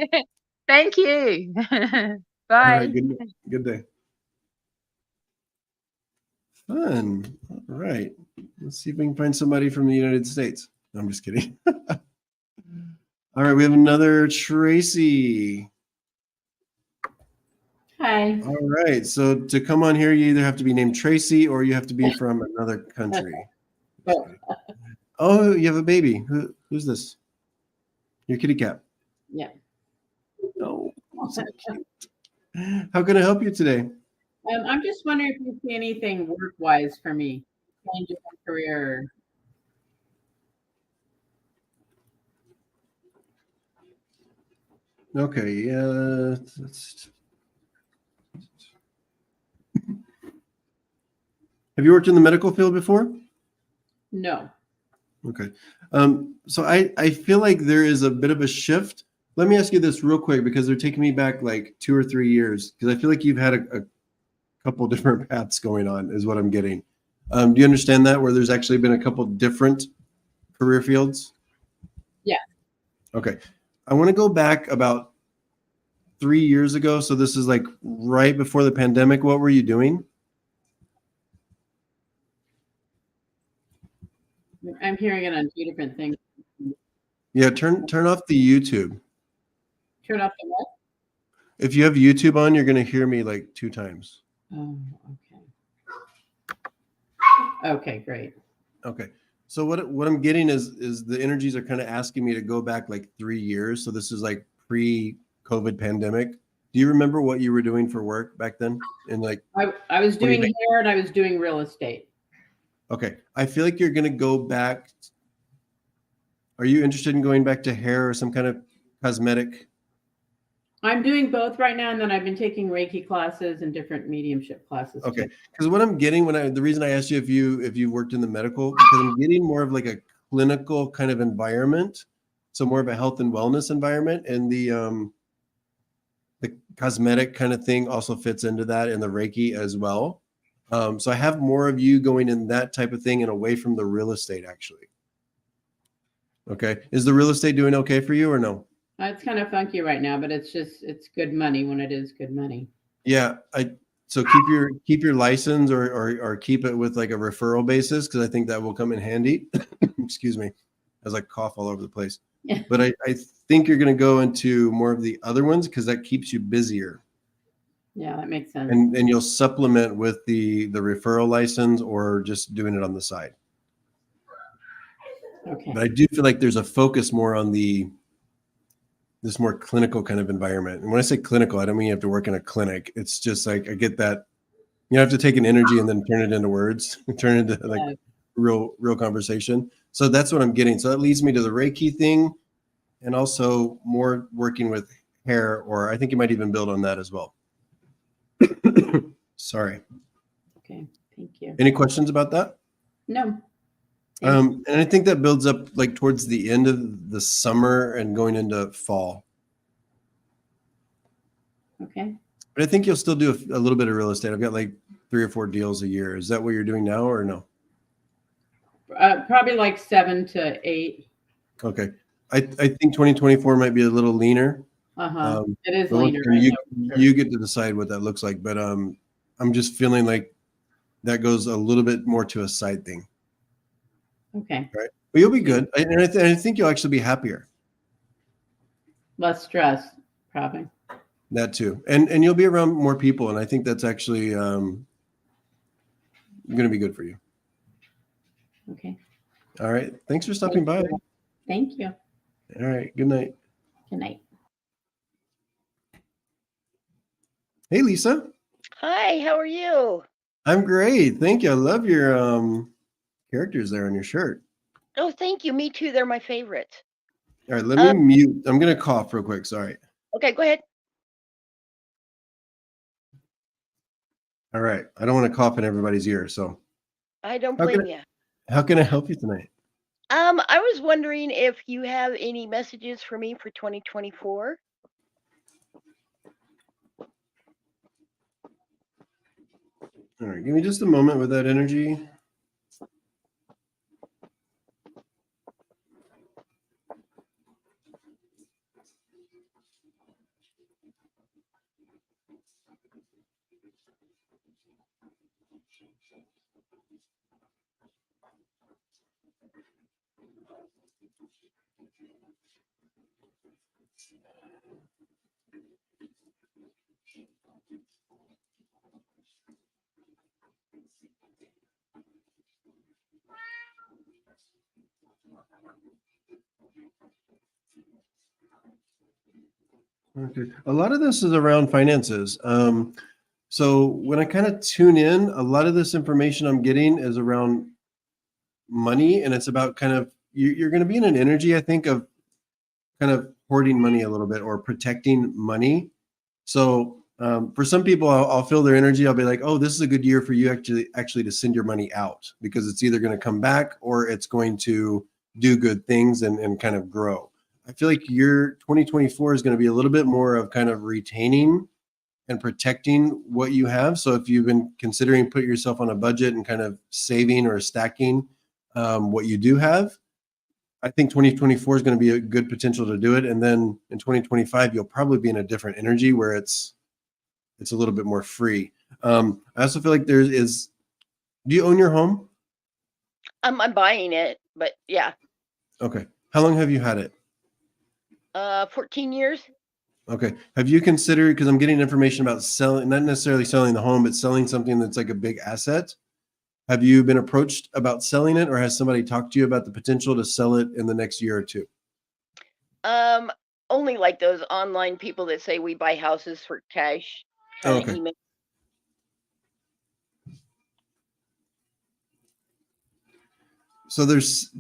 Thank you. All Bye. right. Good day. Fun. All right. Let's see if we can find somebody from the United States. No, I'm just kidding. All right, we have another Tracy. Hi. All right. So to come on here, you either have to be named Tracy or you have to be from another country. Oh, you have a baby. Who's this? Your kitty cat. Yeah. Oh, so cute. How can I help you today? I'm just wondering if you see anything work-wise for me, change of my career. Okay, yeah. Have you worked in the medical field before? No. Okay. So I feel like there is a bit of a shift. Let me ask you this real quick because they're taking me back like 2 or 3 years because I feel like you've had a couple different paths going on is what I'm getting. Do you understand that where there's actually been a couple different career fields? Yeah. Okay. I want to go back about 3 years ago. So this is like right before the pandemic. What were you doing? I'm hearing it on two different things. Yeah, turn off the YouTube. Turn off the what? If you have YouTube on, you're going to hear me like 2 times. Oh, okay. Okay, great. Okay. So what I'm getting is the energies are kind of asking me to go back like 3 years. So this is like pre-COVID pandemic. Do you remember what you were doing for work back then? And like, I was doing hair and I was doing real estate. okay, I feel like you're gonna go back. Are you interested in going back to hair or some kind of cosmetic? I'm doing both right now, and then I've been taking Reiki classes and different mediumship classes. Okay, too. because what I'm getting the reason I asked you if you worked in the medical, because I'm getting more of like a clinical kind of environment, so more of a health and wellness environment, and the cosmetic kind of thing also fits into that, and the Reiki as well. So I have more of you going in that type of thing and away from the real estate actually. Okay, is the real estate doing okay for you or no? It's kind of funky right now, but it's good money when it is good money. Yeah, so keep your license or keep it with like a referral basis because I think that will come in handy. Excuse me, as I cough all over the place. Yeah. But I think you're going to go into more of the other ones because that keeps you busier. Yeah, that makes sense. And you'll supplement with the referral license or just doing it on the side. Okay. But I do feel like there's a focus more on this more clinical kind of environment. And when I say clinical, I don't mean you have to work in a clinic. It's just like I get that you have to take an energy and then turn it into words, turn it into like real conversation. So that's what I'm getting. So that leads me to the Reiki thing and also more working with hair, or I think you might even build on that as well. Sorry. Okay, thank you. Any questions about that? No. And I think that builds up like towards the end of the summer and going into fall. Okay. But I think you'll still do a little bit of real estate. I've got like 3 or 4 deals a year. Is that what you're doing now or no? Probably like 7 to 8. Okay. I think 2024 might be a little leaner. It is But leaner. you get to decide what that looks like. But I'm just feeling like that goes a little bit more to a side thing. Okay. Right. But you'll be good. And I think you'll actually be happier. Less stress, probably. That too. And you'll be around more people. And I think that's actually going to be good for you. Okay. All right. Thanks for stopping by. Thank you. All right. Good night. Good night. Hey, Lisa. Hi, how are you? I'm great. Thank you. I love your characters there on your shirt. Oh, thank you. Me too. They're my favorite. All right. Let me mute. I'm going to cough real quick. Sorry. Okay, go ahead. All right. I don't want to cough in everybody's ear. So I don't How can blame you. how can I help you tonight? I was wondering if you have any messages for me for 2024. All right. Give me just a moment with that energy. Okay. A lot of this is around finances. So when I kind of tune in, a lot of this information I'm getting is around money, and it's about kind of you're going to be in an energy, I think, of kind of hoarding money a little bit or protecting money. So for some people, I'll feel their energy. I'll be like, oh, this is a good year for you actually to send your money out, because it's either going to come back or it's going to do good things and kind of grow. I feel like your 2024 is going to be a little bit more of kind of retaining and protecting what you have. So if you've been considering putting yourself on a budget and kind of saving or stacking what you do have, I think 2024 is going to be a good potential to do it. And then in 2025, you'll probably be in a different energy where it's a little bit more free. I also feel like do you own your home? I'm buying it, but yeah, Okay. How long have you had it? 14 years. Okay. Have you considered, because I'm getting information about selling, not necessarily selling the home, but selling something that's like a big asset. Have you been approached about selling it, or has somebody talked to you about the potential to sell it in the next year or two? Only like those online people that say we buy houses for cash. Oh, Kinda okay. email. So there's,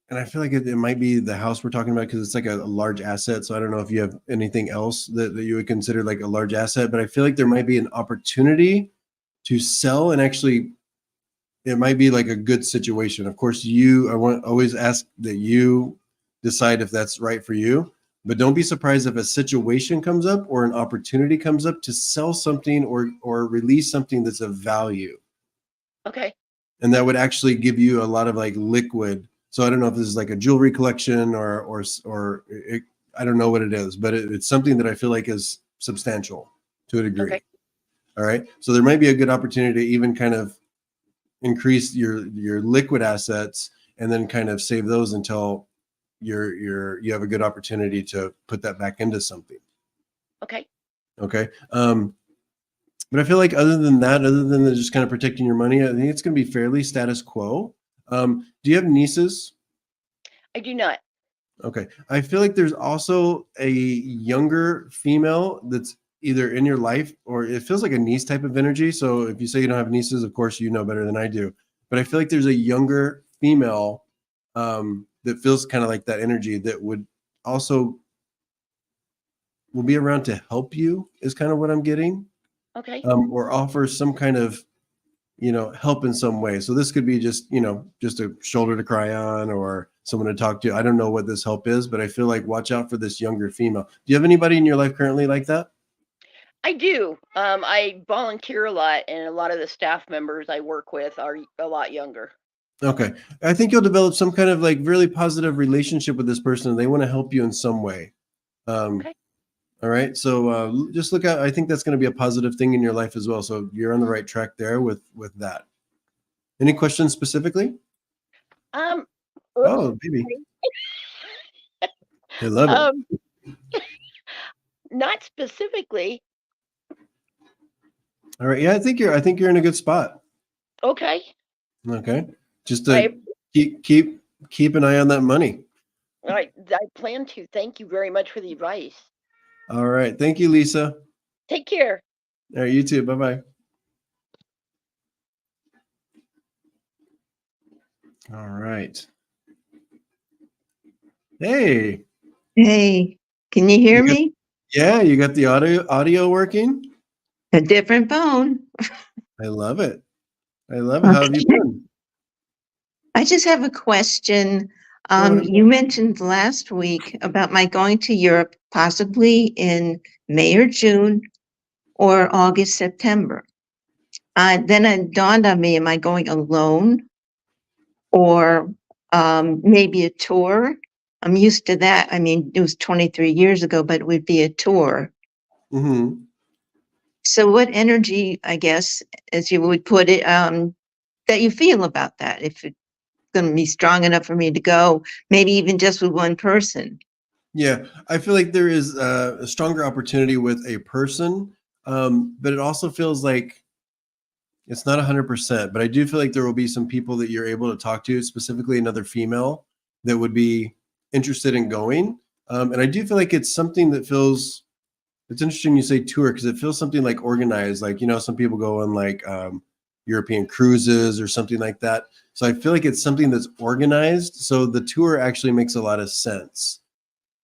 and I feel like it might be the house we're talking about because it's like a large asset. So I don't know if you have anything else that you would consider like a large asset, but I feel like there might be an opportunity to sell, and actually it might be like a good situation. Of course, I want always ask that you decide if that's right for you, but don't be surprised if a situation comes up or an opportunity comes up to sell something or release something that's of value. Okay. And that would actually give you a lot of like liquid. So I don't know if this is like a jewelry collection or I don't know what it is, but it's something that I feel like is substantial to a degree. Okay. All right. So there might be a good opportunity to even kind of increase your liquid assets and then kind of save those until you have a good opportunity to put that back into something. Okay. Okay. But I feel like other than just kind of protecting your money, I think it's going to be fairly status quo. Do you have nieces? I do not. Okay. I feel like there's also a younger female that's either in your life, or it feels like a niece type of energy. So if you say you don't have nieces, of course, you know better than I do. But I feel like there's a younger female that feels kind of like that energy that will be around to help you, is kind of what I'm getting. Okay. Or offer some kind of, help in some way. So this could be just a shoulder to cry on or someone to talk to. I don't know what this help is, but I feel like watch out for this younger female. Do you have anybody in your life currently like that? I do. I volunteer a lot, and a lot of the staff members I work with are a lot younger. Okay. I think you'll develop some kind of like really positive relationship with this person, and they want to help you in some way. Okay. All right. So just look out. I think that's going to be a positive thing in your life as well. So you're on the right track there with that. Any questions specifically? Oops. Oh, baby. I love it. Not specifically. All right. Yeah, I think you're in a good spot. Okay. Okay. Just to keep an eye on that money. All right. I plan to. Thank you very much for the advice. All right. Thank you, Lisa. Take care. All right. You too. Bye-bye. All right. Hey. Hey, can you hear me? Yeah, you got the audio working? A different phone. I love it. How have you been? I just have a question. ahead. You mentioned last week about my going to Europe, possibly in May or June or August, September. Then it dawned on me, am I going alone or maybe a tour? I'm used to that. I mean, it was 23 years ago, but it would be a tour. Mm-hmm. So what energy, I guess, as you would put it, that you feel about that? going to be strong enough for me to go, maybe even just with one person. Yeah, I feel like there is a stronger opportunity with a person, but it also feels like it's not 100%. But I do feel like there will be some people that you're able to talk to, specifically another female that would be interested in going. And I do feel like it's something that feels. It's interesting you say tour because it feels something like organized. Like, you know, some people go on like European cruises or something like that. So I feel like it's something that's organized. So the tour actually makes a lot of sense.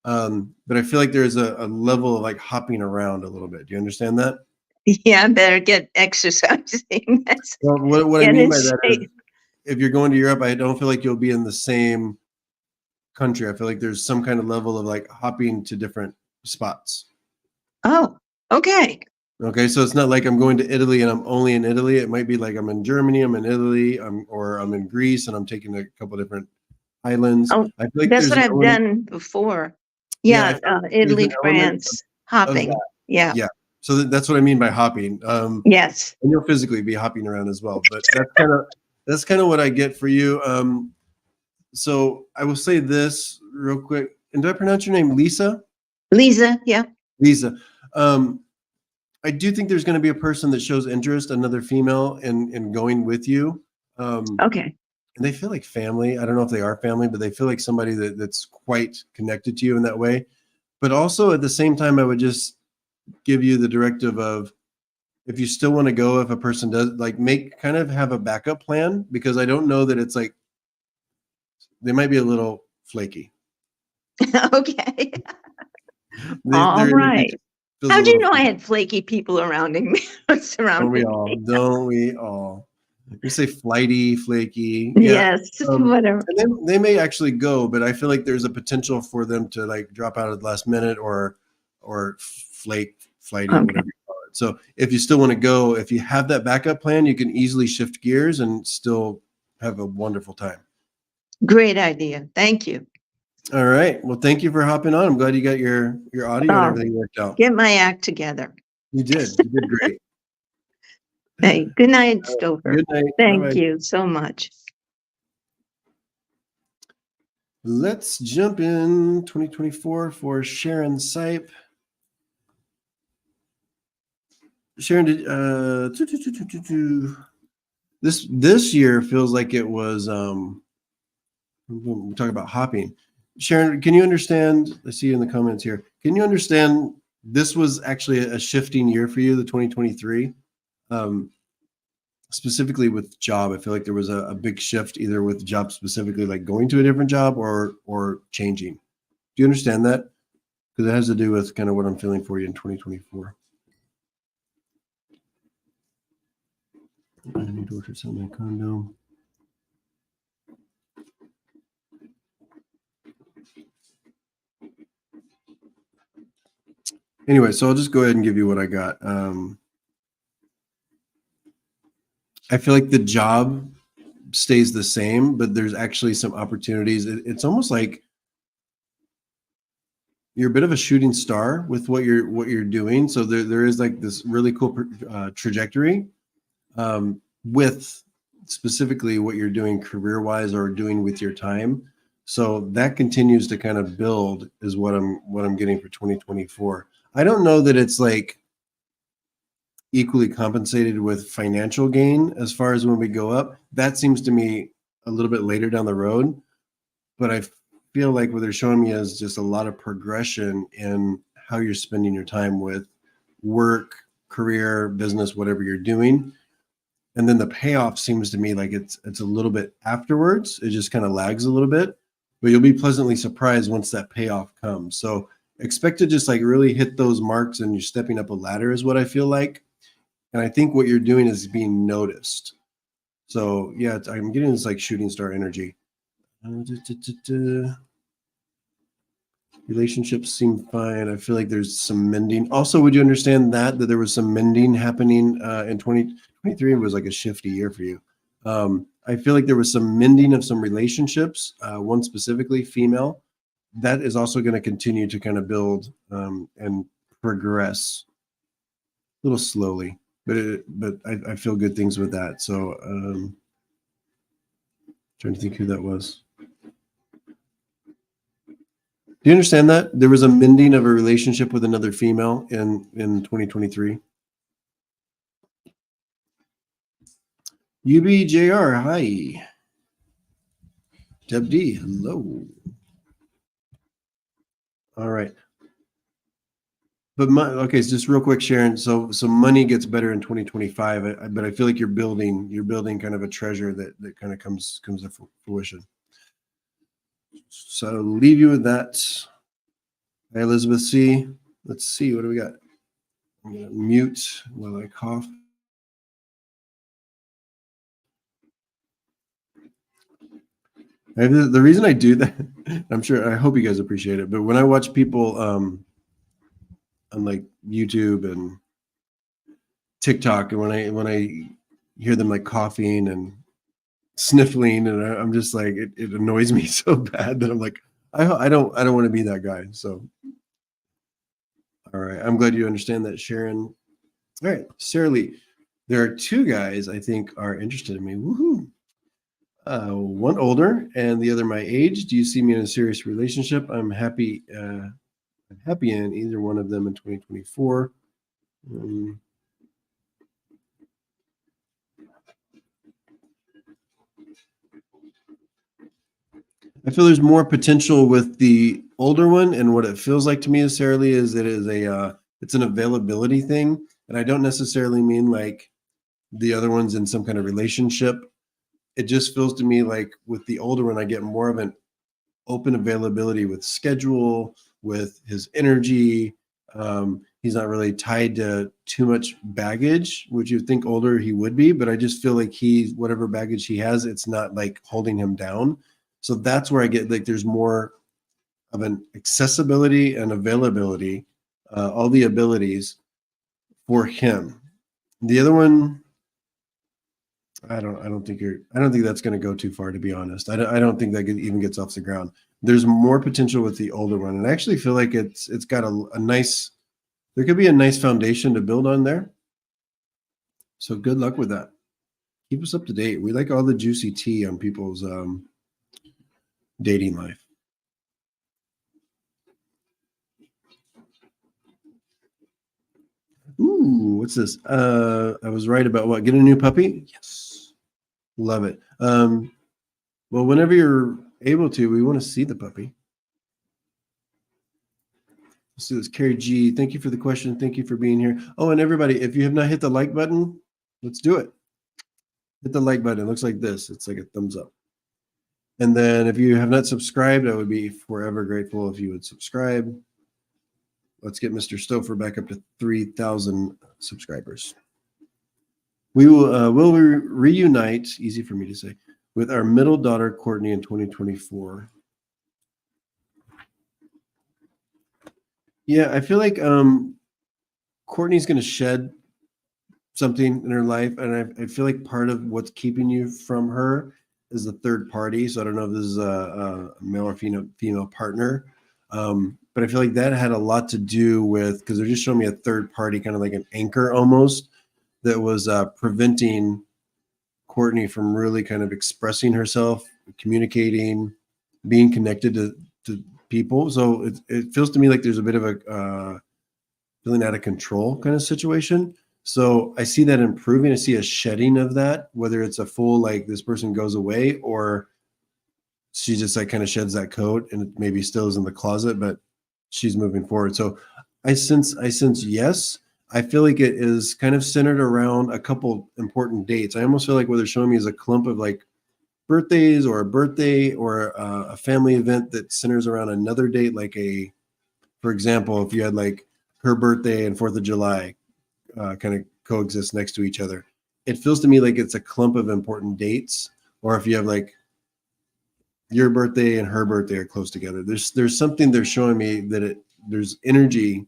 But I feel like there's a level of like hopping around a little bit. Do you understand that? Yeah, I better get exercising. Well, what I Get mean in by that is shape. if you're going to Europe, I don't feel like you'll be in the same country. I feel like there's some kind of level of like hopping to different spots. Oh, okay. Okay, so it's not like I'm going to Italy and I'm only in Italy. It might be like I'm in Germany, I'm in Italy, or I'm in Greece and I'm taking a couple different islands. Oh, I feel like that's there's what an I've element, done before. yeah, I Yeah, feel like there's Italy, an element France, of hopping. that. Yeah. Yeah. So that's what I mean by hopping. Yes. And you'll physically be hopping around as well. But that's kind of what I get for you. So I will say this real quick. And do I pronounce your name Lisa? Lisa, yeah. Lisa. I do think there's going to be a person that shows interest, another female, in going with you. Okay. And they feel like family. I don't know if they are family, but they feel like somebody that's quite connected to you in that way. But also at the same time, I would just give you the directive of if you still want to go, if a person does like have a backup plan, because I don't know that it's like they might be a little flaky. Okay. Their All energy right. feels a How'd you little know I flaky. had flaky people surrounding me? Don't we Surrounding all? me. Don't we all? You say flighty, flaky. Yeah. Yes, whatever. And they may actually go, but I feel like there's a potential for them to like drop out at the last minute or flighty, Okay. whatever you call it. So if you still want to go, if you have that backup plan, you can easily shift gears and still have a wonderful time. Great idea. Thank you. All right. Well, thank you for hopping on. I'm glad you got your audio and Oh, everything worked out. get my act together. You did. You did great. Hey, good night, Stopher. Good night. Thank Bye-bye. you so much. Let's jump in 2024 for Sharon Sipe. Sharon, did this year feels like it was we're talking about hopping. Sharon, can you understand? I see you in the comments here. Can you understand this was actually a shifting year for you, the 2023? Specifically with job, I feel like there was a big shift either with job specifically, like going to a different job or changing. Do you understand that? Because it has to do with kind of what I'm feeling for you in 2024. I need to order sell my condo. Anyway, so I'll just go ahead and give you what I got. I feel like the job stays the same, but there's actually some opportunities. It's almost like you're a bit of a shooting star with what you're doing. So there is like this really cool trajectory with specifically what you're doing career-wise or doing with your time. So that continues to kind of build is what I'm getting for 2024. I don't know that it's like equally compensated with financial gain as far as when we go up. That seems to me a little bit later down the road, but I feel like what they're showing me is just a lot of progression in how you're spending your time with work, career, business, whatever you're doing. And then the payoff seems to me like it's a little bit afterwards. It just kind of lags a little bit, but you'll be pleasantly surprised once that payoff comes. So expect to just like really hit those marks and you're stepping up a ladder is what I feel like. And I think what you're doing is being noticed. So yeah, I'm getting this like shooting star energy. Relationships seem fine. I feel like there's some mending. Also, would you understand that there was some mending happening in 2023? Was like a shifty year for you. I feel like there was some mending of some relationships, one specifically female. That is also going to continue to kind of build and progress a little slowly, but I feel good things with that. So Trying to think who that was. Do you understand that? There was a mending of a relationship with another female in 2023. UBJR, hi. Deb D, hello. All right. But okay, so just real quick, Sharon. So money gets better in 2025, but I feel like you're building kind of a treasure that kind of comes to fruition. So I'll leave you with that. Hi, Elizabeth C. Let's see, what do we got? I'm gonna mute while I cough. The reason I do that, I hope you guys appreciate it, but when I watch people on like YouTube and TikTok, and when I hear them like coughing and sniffling, and I'm just like, it annoys me so bad that I'm like, I don't want to be that guy. So, all right, I'm glad you understand that, Sharon. All right, Sarah Lee, there are two guys I think are interested in me. Woohoo! One older and the other my age. Do you see me in a serious relationship? I'm happy in either one of them in 2024. I feel there's more potential with the older one, and what it feels like to me necessarily is it is it's an availability thing, and I don't necessarily mean like the other one's in some kind of relationship. It just feels to me like with the older one, I get more of an open availability with schedule, with his energy. He's not really tied to too much baggage, which you think older he would be, but I just feel like whatever baggage he has, it's not like holding him down. So that's where I get like there's more of an accessibility and availability, all the abilities for him. The other one, I don't think that's going to go too far, to be honest. I don't think that even gets off the ground. There's more potential with the older one, and I actually feel like it's got a nice. There could be a nice foundation to build on there. So good luck with that. Keep us up to date. We like all the juicy tea on people's dating life. Ooh, what's this? I was right about what? Get a new puppy? Yes. Love it. Well, whenever you're able to, we want to see the puppy. Let's do this. Carrie G, thank you for the question. Thank you for being here. Oh, and everybody, if you have not hit the like button, let's do it. Hit the like button. It looks like this. It's like a thumbs up. And then if you have not subscribed, I would be forever grateful if you would subscribe. Let's get Mr. Stopher back up to 3,000 subscribers. We will reunite, easy for me to say, with our middle daughter, Courtney, in 2024. Yeah, I feel like Courtney's going to shed something in her life, and I feel like part of what's keeping you from her is a third party. So I don't know if this is a male or female partner, but I feel like that had a lot to do with, because they're just showing me a third party, kind of like an anchor almost, that was preventing Courtney from really kind of expressing herself, communicating, being connected to people. So it feels to me like there's a bit of a feeling out of control kind of situation. So I see that improving. I see a shedding of that, whether it's a full, like this person goes away, or she just like kind of sheds that coat and it maybe still is in the closet, but she's moving forward. So I sense yes. I feel like it is kind of centered around a couple important dates. I almost feel like what they're showing me is a clump of like birthdays or a birthday or a family event that centers around another date. Like for example, if you had like her birthday and 4th of July kind of coexist next to each other, it feels to me like it's a clump of important dates. Or if you have like your birthday and her birthday are close together, there's something they're showing me that there's energy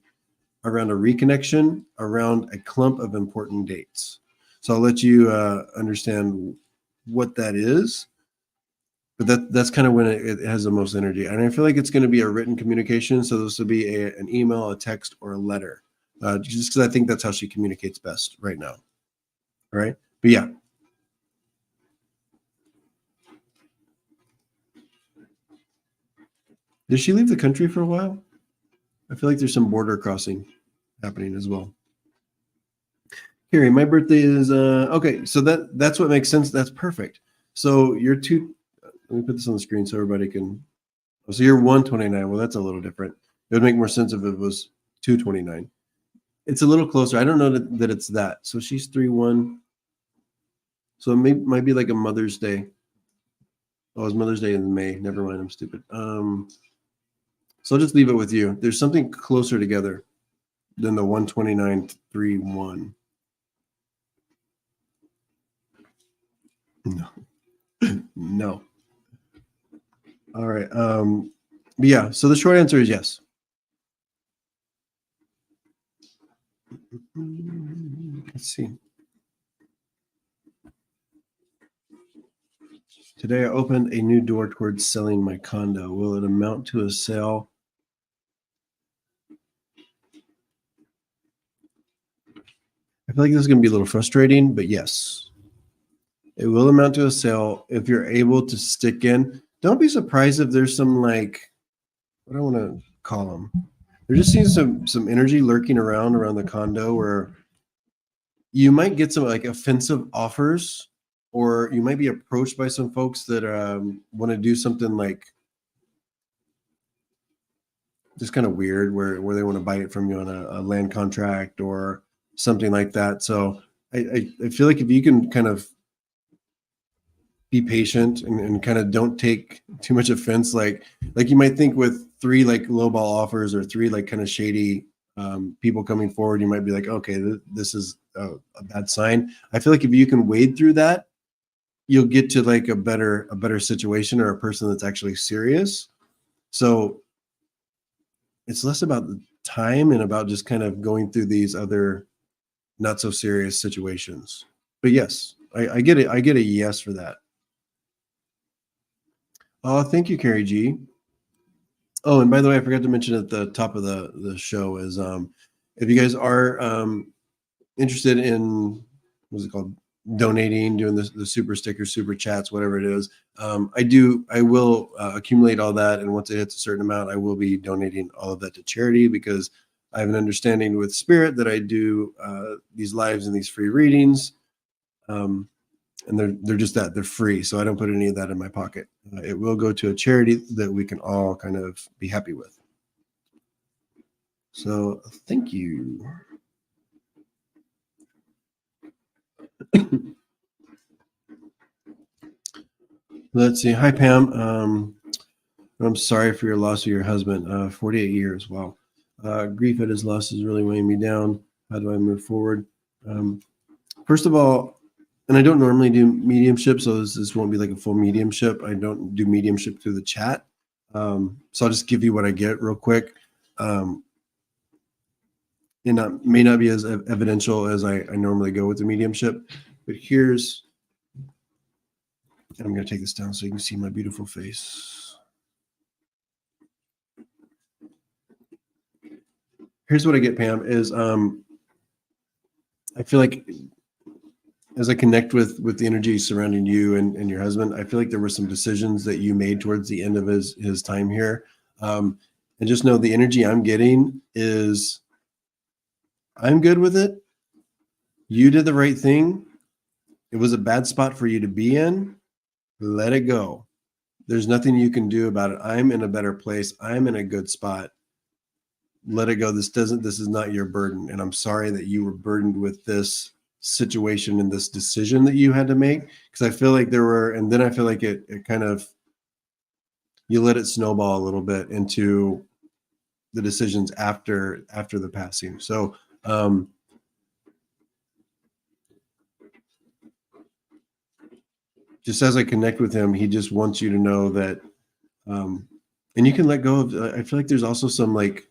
around a reconnection around a clump of important dates. So I'll let you understand what that is, but that's kind of when it has the most energy. And I feel like it's going to be a written communication. So this will be an email, a text, or a letter, just because I think that's how she communicates best right now. All right. But yeah. Did she leave the country for a while? I feel like there's some border crossing happening as well. Carrie, my birthday is okay. So that's what makes sense. That's perfect. So you're two. Let me put this on the screen so everybody can. So you're 129. Well, that's a little different. It would make more sense if it was 229. It's a little closer. I don't know that it's that. So she's 3-1. So it might be like a Mother's Day. Oh, it's Mother's Day in May. Never mind. I'm stupid. So I'll just leave it with you. There's something closer together than the 129-3-1. No. No. All right. But yeah, so the short answer is yes. Let's see. Today I opened a new door towards selling my condo. Will it amount to a sale? I feel like this is going to be a little frustrating, but yes. It will amount to a sale if you're able to stick in. Don't be surprised if there's some like, what do I want to call them? There just seems some energy lurking around the condo where you might get some like offensive offers, or you might be approached by some folks that want to do something like just kind of weird where they want to buy it from you on a land contract or something like that. So I feel like if you can kind of be patient and kind of don't take too much offense. Like you might think with 3 like lowball offers or 3 like kind of shady people coming forward, you might be like, okay, this is a bad sign. I feel like if you can wade through that, you'll get to like a better situation or a person that's actually serious. So it's less about the time and about just kind of going through these other not so serious situations. But yes, I get it. I get a yes for that. Oh, thank you, Carrie G. Oh, and by the way, I forgot to mention at the top of the show is if you guys are interested in, what's it called, donating, doing the super stickers, super chats, whatever it is, I will accumulate all that, and once it hits a certain amount, I will be donating all of that to charity, because I have an understanding with Spirit that I do these lives and these free readings. And they're just that, they're free. So I don't put any of that in my pocket. It will go to a charity that we can all kind of be happy with. So thank you. Let's see. Hi, Pam. I'm sorry for your loss of your husband. 48 years. Wow. Grief at his loss is really weighing me down. How do I move forward? First of all, and I don't normally do mediumship, so this won't be like a full mediumship. I don't do mediumship through the chat. So I'll just give you what I get real quick. It may not be as evidential as I normally go with the mediumship, but here's, and I'm going to take this down so you can see my beautiful face. Here's what I get, Pam, is I feel like as I connect with the energy surrounding you and your husband, I feel like there were some decisions that you made towards the end of his time here. And just know the energy I'm getting is I'm good with it. You did the right thing. It was a bad spot for you to be in. Let it go. There's nothing you can do about it. I'm in a better place. I'm in a good spot. Let it go. This is not your burden. And I'm sorry that you were burdened with this situation and this decision that you had to make, because I feel like there were, and then I feel like it kind of, you let it snowball a little bit into the decisions after the passing. So just as I connect with him, he just wants you to know that and you can let go of, I feel like there's also some like,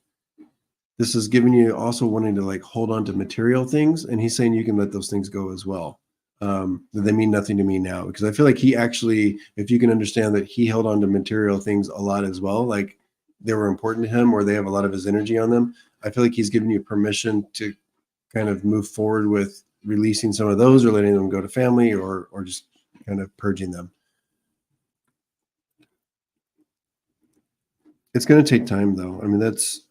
this is giving you also wanting to like hold on to material things. And he's saying you can let those things go as well. They mean nothing to me now, because I feel like he actually, if you can understand that he held on to material things a lot as well, like they were important to him or they have a lot of his energy on them. I feel like he's giving you permission to kind of move forward with releasing some of those or letting them go to family or just kind of purging them. It's going to take time, though. I mean, that's.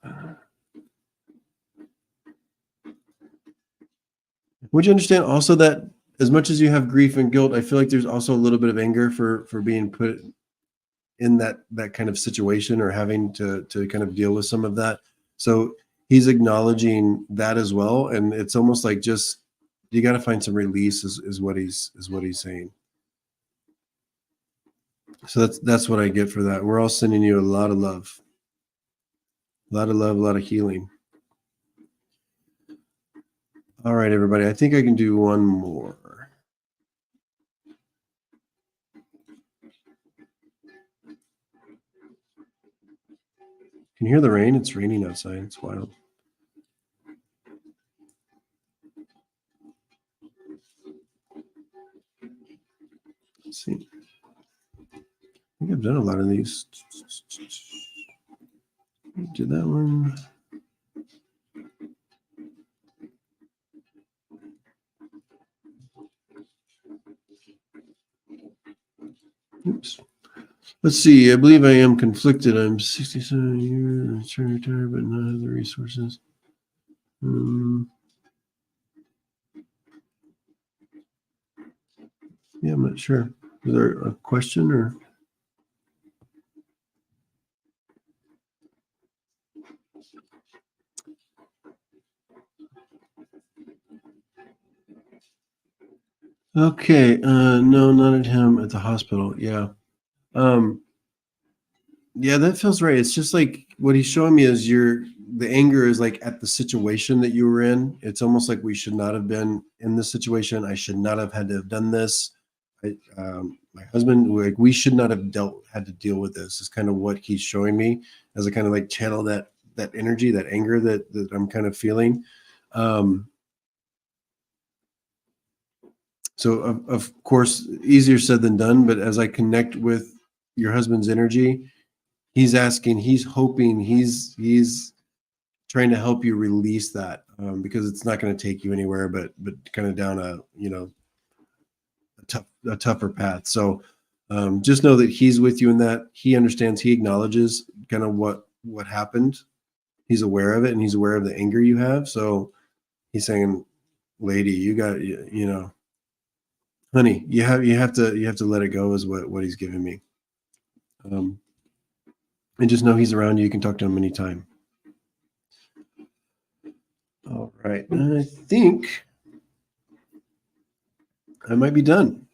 Would you understand also that as much as you have grief and guilt, I feel like there's also a little bit of anger for being put in that kind of situation or having to kind of deal with some of that. So he's acknowledging that as well, and it's almost like just you got to find some release is what he's saying. So that's what I get for that. We're all sending you a lot of love, a lot of healing. All right, everybody. I think I can do one more. Can you hear the rain? It's raining outside. It's wild. Let's see. I think I've done a lot of these. Did that one. Oops. Let's see. I believe I am conflicted. I'm 67 years, trying to retire, but not have the resources. Yeah, I'm not sure. Is there a question or? Okay. No, not at him at the hospital. Yeah. Yeah, that feels right. It's just like what he's showing me is the anger is like at the situation that you were in. It's almost like we should not have been in this situation. I should not have had to have done this. My husband, like we should not have had to deal with this. Is kind of what he's showing me as I kind of like channel that energy, that anger that I'm kind of feeling. So of course, easier said than done. But as I connect with your husband's energy, he's asking, he's hoping, he's trying to help you release that because it's not going to take you anywhere, but kind of down a tougher path. So just know that he's with you in that. He understands, he acknowledges kind of what happened. He's aware of it, and he's aware of the anger you have. So he's saying, lady, you got, honey, you have to let it go is what he's giving me. And just know he's around you. You can talk to him anytime. All right. I think I might be done.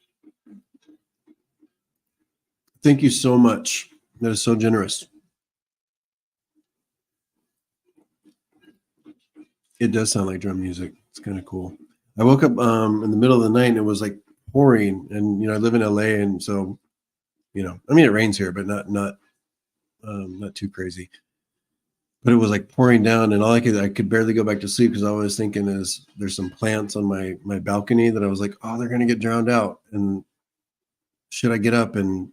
Thank you so much. That is so generous. It does sound like drum music. It's kind of cool. I woke up in the middle of the night and it was like pouring. And I live in LA, and so I mean it rains here, but not too crazy. But it was like pouring down, and I could barely go back to sleep because all I was thinking is there's some plants on my balcony that I was like, oh, they're gonna get drowned out, and should I get up and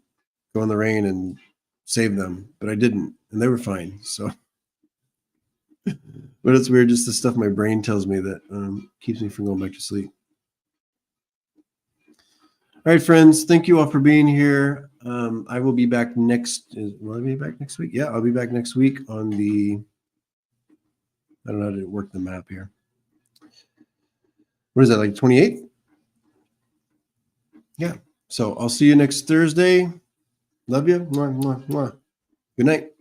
go in the rain and save them? But I didn't, and they were fine. So, but it's weird, just the stuff my brain tells me that keeps me from going back to sleep. All right, friends, thank you all for being here. I will be back will I be back next week? Yeah, I'll be back next week on I don't know how to work the map here. What is that, like 28th? Yeah, so I'll see you next Thursday. Love you. Mwah, mwah, mwah. Good night.